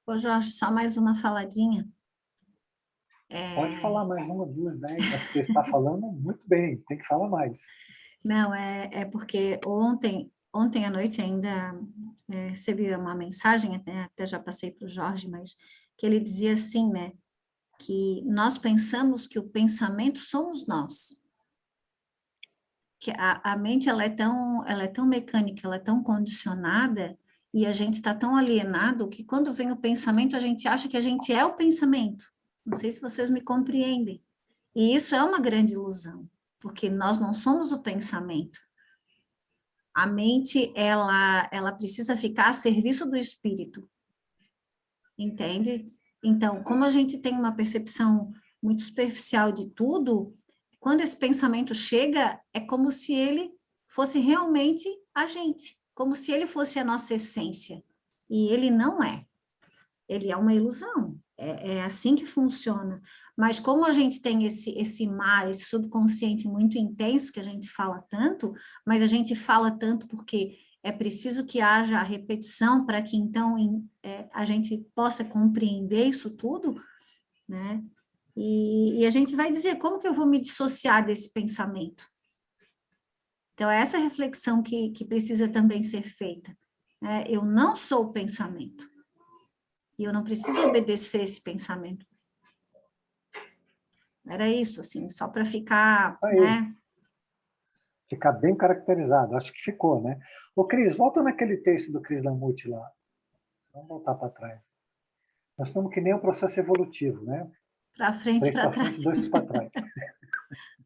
Ô Jorge, só mais uma faladinha. Pode falar mais uma, duas, 10. Acho que você está falando muito bem, tem que falar mais. Não, é porque ontem à noite ainda recebi uma mensagem, até já passei para o Jorge, mas que ele dizia assim, né, que nós pensamos que o pensamento somos nós. Que a mente ela é tão mecânica, ela é tão condicionada, e a gente está tão alienado que quando vem o pensamento, a gente acha que a gente é o pensamento. Não sei se vocês me compreendem. E isso é uma grande ilusão, porque nós não somos o pensamento. A mente, ela precisa ficar a serviço do espírito. Entende? Então, como a gente tem uma percepção muito superficial de tudo, quando esse pensamento chega, é como se ele fosse realmente a gente, como se ele fosse a nossa essência. E ele não é. Ele é uma ilusão. É assim que funciona. Mas como a gente tem esse mar, esse subconsciente muito intenso, que a gente fala tanto, mas a gente fala tanto porque é preciso que haja a repetição para que, então, a gente possa compreender isso tudo, né? E a gente vai dizer, como que eu vou me dissociar desse pensamento? Então, é essa reflexão que precisa também ser feita. Né? Eu não sou o pensamento. E eu não preciso obedecer esse pensamento. Era isso, assim, só para ficar, Aí. né? Ficar bem caracterizado. Acho que ficou, né? Ô, Cris, volta naquele texto do Krishnamurti lá. Vamos voltar para trás. Nós estamos que nem um processo evolutivo, né? Para frente, 3 para para trás. frente, 2 para trás.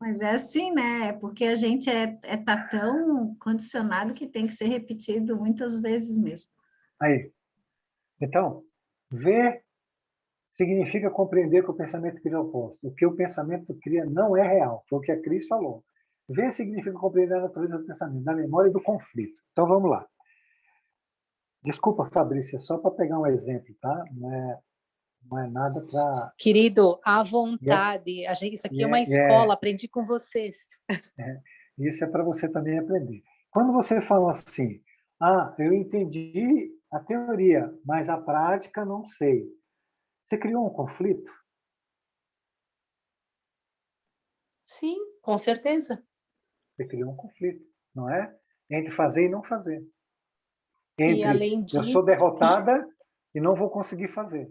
Mas é assim, né? É porque a gente tá tão condicionado que tem que ser repetido muitas vezes mesmo. Aí. Então, ver significa compreender que o pensamento cria o oposto. O que o pensamento cria não é real. Foi o que a Cris falou. Ver significa compreender a natureza do pensamento, da memória e do conflito. Então, vamos lá. Desculpa, Fabrícia, só para pegar um exemplo, tá? Não é nada para... Querido, à vontade. Isso aqui é uma escola, aprendi com vocês. Isso é para você também aprender. Quando você fala assim, eu entendi a teoria, mas a prática não sei. Você criou um conflito? Sim, com certeza. Você criou um conflito, não é? Entre fazer e não fazer. E além Eu disso, sou derrotada e não vou conseguir fazer.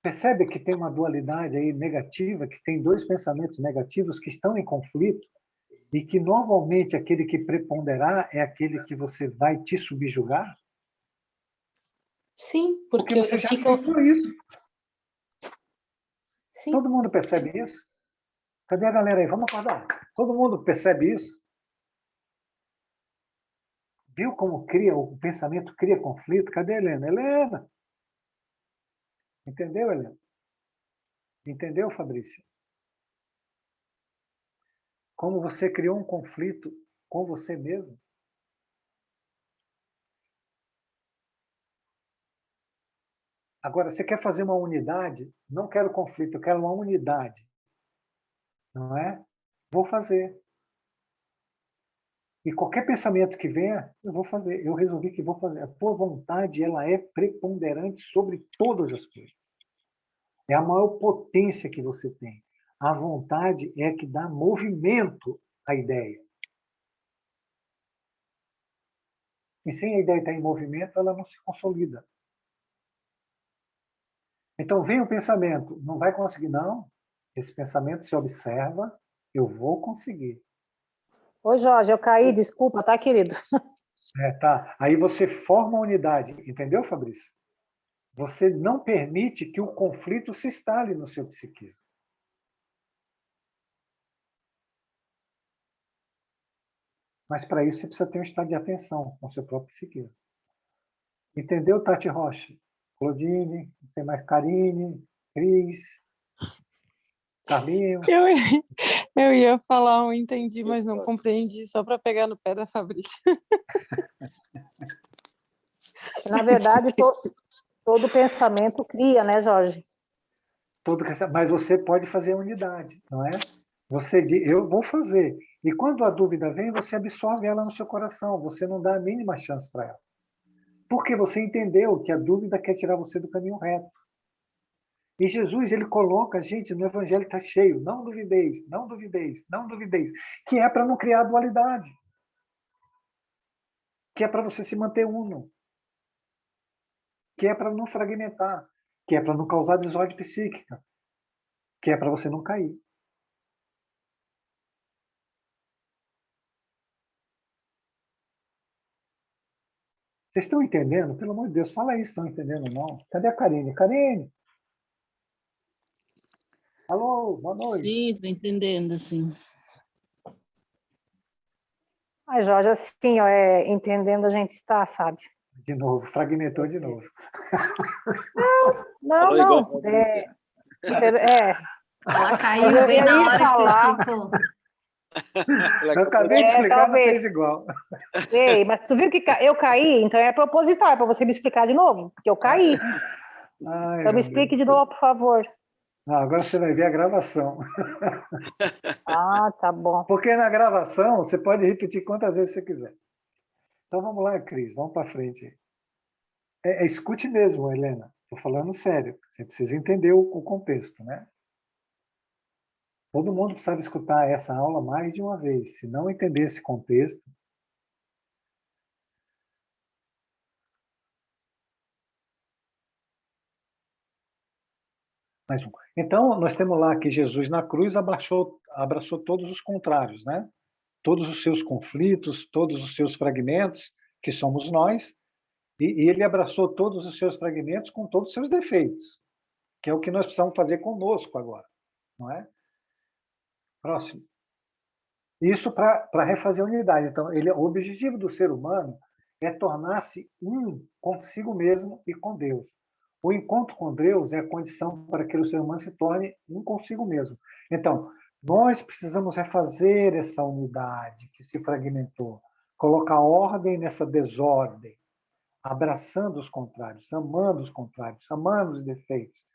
Percebe que tem uma dualidade aí negativa, que tem 2 pensamentos negativos que estão em conflito e que normalmente aquele que preponderar é aquele que você vai te subjugar? sim, Porque porque você eu já fico... aceitou isso. Sim. Todo mundo percebe isso? Cadê a galera aí? Vamos acordar. Todo mundo percebe isso? Viu como o pensamento cria conflito? Cadê a Helena? Helena! Entendeu, Helena? Entendeu, Fabrícia? Como você criou um conflito com você mesmo? Agora, você quer fazer uma unidade? Não quero conflito, eu quero uma unidade. Não é? Vou fazer. E qualquer pensamento que venha, eu vou fazer. Eu resolvi que vou fazer. A tua vontade, ela é preponderante sobre todas as coisas. É a maior potência que você tem. A vontade é que dá movimento à ideia. E sem a ideia estar em movimento, ela não se consolida. Então, vem o pensamento, não vai conseguir, não. Esse pensamento se observa, eu vou conseguir. Oi, Jorge, eu caí, desculpa, tá, querido? Tá. Aí você forma a unidade, entendeu, Fabrício? Você não permite que o conflito se instale no seu psiquismo. Mas para isso você precisa ter um estado de atenção com o seu próprio psiquismo. Entendeu, Tati Rocha? Claudine, não sei mais, Karine, Cris, Carlinho. Eu ia falar um entendi, mas não compreendi, só para pegar no pé da Fabrícia. Na verdade, todo pensamento cria, né, Jorge? Mas você pode fazer a unidade, não é? Você diz, eu vou fazer. E quando a dúvida vem, você absorve ela no seu coração. Você não dá a mínima chance para ela. Porque você entendeu que a dúvida quer tirar você do caminho reto. E Jesus, ele coloca, gente, no Evangelho está cheio, não duvideis, não duvideis, não duvideis, que é para não criar dualidade, que é para você se manter uno, que é para não fragmentar, que é para não causar desordem psíquica, que é para você não cair. Vocês estão entendendo? Pelo amor de Deus, fala aí se estão entendendo ou não. Cadê a Karine? Karine! Alô, boa noite. Sim, estou entendendo, sim. Ai, Jorge, assim, ó, entendendo a gente está, sabe? De novo, fragmentou de novo. Não. Ela caiu bem na hora que tu explicou. Eu acabei de explicar, mas talvez. fez igual. Ei, mas tu viu que eu caí? Então é proposital, é para você me explicar de novo, porque eu caí. Ai, Então me explique de novo, por favor. Agora você vai ver a gravação. Ah, tá bom. Porque na gravação você pode repetir quantas vezes você quiser. Então vamos lá, Cris, vamos para frente. Escute mesmo, Helena. Estou falando sério. Você precisa entender o contexto, né? Todo mundo precisava escutar essa aula mais de uma vez. Se não entender esse contexto, Mais um. Então, nós temos lá que Jesus na cruz abraçou todos os contrários, né? Todos os seus conflitos, todos os seus fragmentos, que somos nós, e ele abraçou todos os seus fragmentos com todos os seus defeitos, que é o que nós precisamos fazer conosco agora, não é? Próximo. Isso para refazer a unidade. Então, o objetivo do ser humano é tornar-se um consigo mesmo e com Deus. O encontro com Deus é a condição para que o ser humano se torne um consigo mesmo. Então, nós precisamos refazer essa unidade que se fragmentou, colocar ordem nessa desordem, abraçando os contrários, amando os defeitos.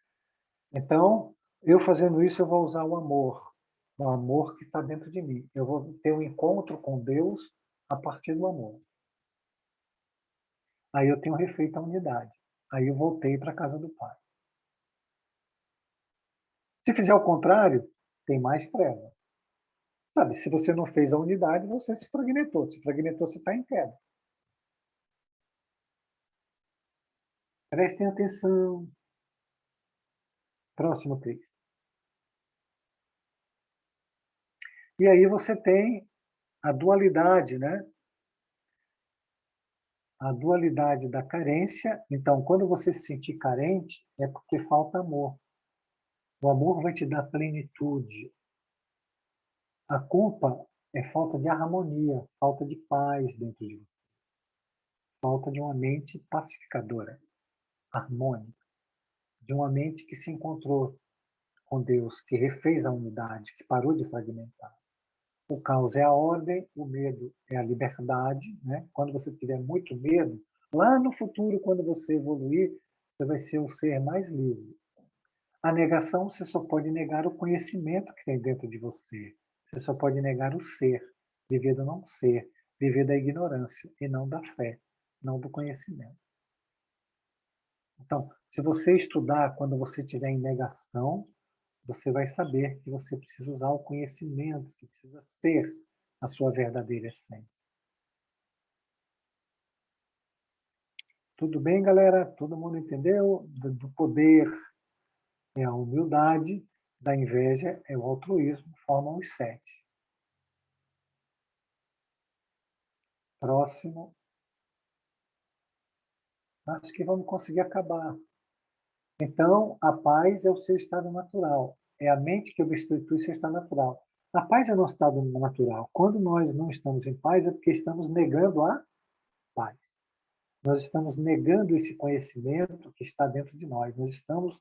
Então, eu fazendo isso, eu vou usar o amor que está dentro de mim. Eu vou ter um encontro com Deus a partir do amor. Aí eu tenho refeito a unidade. Aí eu voltei para a casa do Pai. Se fizer o contrário, tem mais trevas. Sabe, se você não fez a unidade, você se fragmentou. Se fragmentou, você está em queda. Prestem atenção. Próximo, Cris. E aí você tem a dualidade, né? A dualidade da carência. Então, quando você se sentir carente, é porque falta amor. O amor vai te dar plenitude. A culpa é falta de harmonia, falta de paz dentro de você. Falta de uma mente pacificadora, harmônica. De uma mente que se encontrou com Deus, que refez a unidade, que parou de fragmentar. O caos é a ordem, o medo é a liberdade, né? Quando você tiver muito medo, lá no futuro, quando você evoluir, você vai ser um ser mais livre. A negação, você só pode negar o conhecimento que tem dentro de você. Você só pode negar o ser, viver do não ser, viver da ignorância e não da fé, não do conhecimento. Então, se você estudar quando você estiver em negação, você vai saber que você precisa usar o conhecimento, você precisa ser a sua verdadeira essência. Tudo bem, galera? Todo mundo entendeu? Do poder é a humildade, da inveja é o altruísmo, formam os 7. Próximo. Acho que vamos conseguir acabar. Então, a paz é o seu estado natural. É a mente que substitui seu estado natural. A paz é nosso estado natural. Quando nós não estamos em paz, é porque estamos negando a paz. Nós estamos negando esse conhecimento que está dentro de nós. Nós estamos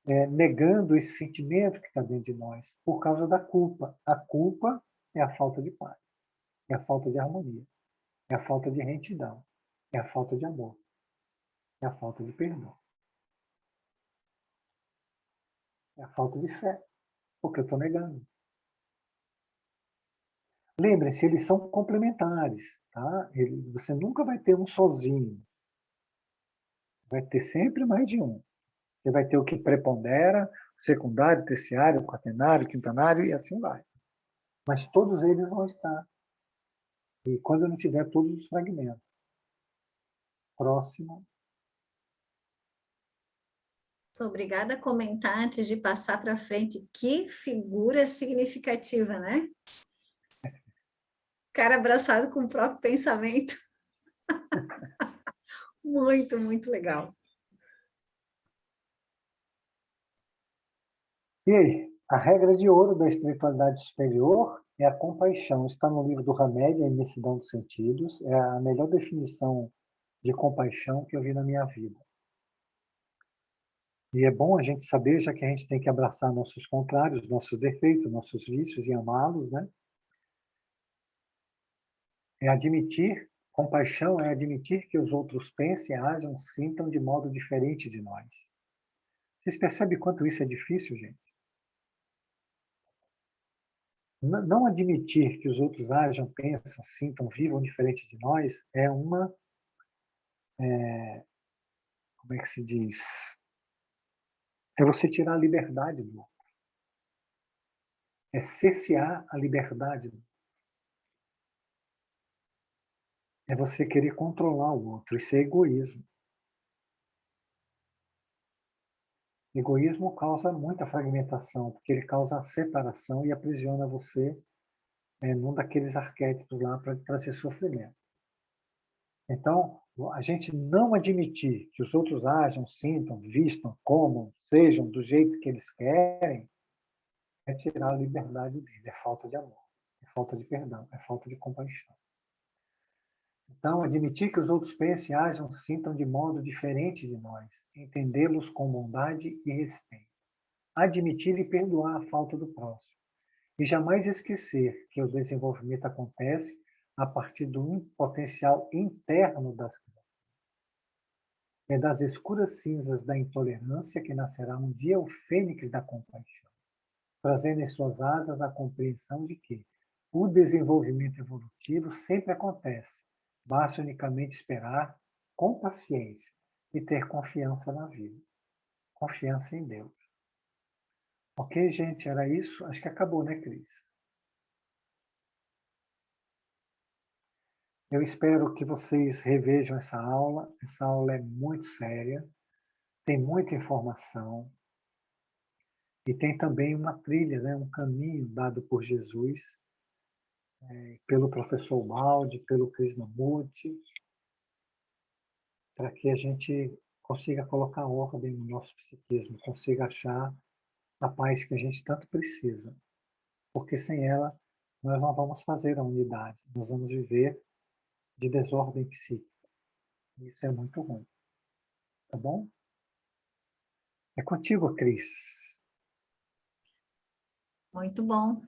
negando esse sentimento que está dentro de nós por causa da culpa. A culpa é a falta de paz. É a falta de harmonia. É a falta de retidão. É a falta de amor. É a falta de perdão. É a falta de fé. Porque eu estou negando. Lembrem-se, eles são complementares. Tá? Você nunca vai ter um sozinho. Vai ter sempre mais de um. Você vai ter o que prepondera, secundário, terciário, quaternário, quintanário e assim vai. Mas todos eles vão estar. E quando não tiver todos os fragmentos. Próximo. Sou obrigada a comentar antes de passar para frente. Que figura significativa, né? Cara abraçado com o próprio pensamento. Muito, muito legal. E aí? A regra de ouro da espiritualidade superior é a compaixão. Está no livro do Hamed, A Imensidão dos Sentidos. É a melhor definição de compaixão que eu vi na minha vida. E é bom a gente saber, já que a gente tem que abraçar nossos contrários, nossos defeitos, nossos vícios e amá-los, né? É admitir, compaixão é admitir que os outros pensem, ajam, sintam de modo diferente de nós. Vocês percebem quanto isso é difícil, gente? Não admitir que os outros ajam, pensam, sintam, vivam diferente de nós é uma... como é que se diz? É você tirar a liberdade do outro. É cercear a liberdade do outro. É você querer controlar o outro. Isso é egoísmo. Egoísmo causa muita fragmentação, porque ele causa a separação e aprisiona você num daqueles arquétipos lá para trazer sofrimento. Então, a gente não admitir que os outros ajam, sintam, vistam, comam, sejam do jeito que eles querem, é tirar a liberdade dele, é falta de amor, é falta de perdão, é falta de compaixão. Então, admitir que os outros pensem, ajam, sintam de modo diferente de nós, entendê-los com bondade e respeito. Admitir e perdoar a falta do próximo. E jamais esquecer que o desenvolvimento acontece a partir do potencial interno das crianças. É das escuras cinzas da intolerância que nascerá um dia o fênix da compaixão, trazendo em suas asas a compreensão de que o desenvolvimento evolutivo sempre acontece, basta unicamente esperar com paciência e ter confiança na vida, confiança em Deus. Ok, gente? Era isso? Acho que acabou, né, Cris? Eu espero que vocês revejam essa aula. Essa aula é muito séria, tem muita informação e tem também uma trilha, né, um caminho dado por Jesus, pelo professor Baldi, pelo Krishnamurti, para que a gente consiga colocar ordem no nosso psiquismo, consiga achar a paz que a gente tanto precisa. Porque sem ela, nós não vamos fazer a unidade, nós vamos viver de desordem psíquica. Isso é muito ruim. Tá bom? É contigo, Cris. Muito bom.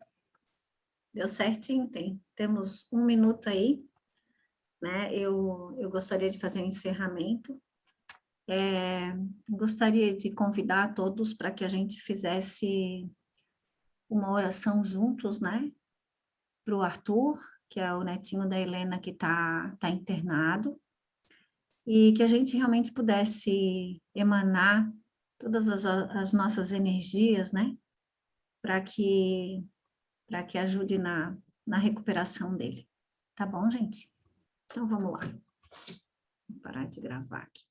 Deu certinho, temos 1 minuto aí, né? Eu gostaria de fazer um encerramento. Gostaria de convidar todos para que a gente fizesse uma oração juntos, né? Para o Arthur, que é o netinho da Helena que tá internado, e que a gente realmente pudesse emanar todas as nossas energias, né? Para que ajude na recuperação dele. Tá bom, gente? Então, vamos lá. Vou parar de gravar aqui.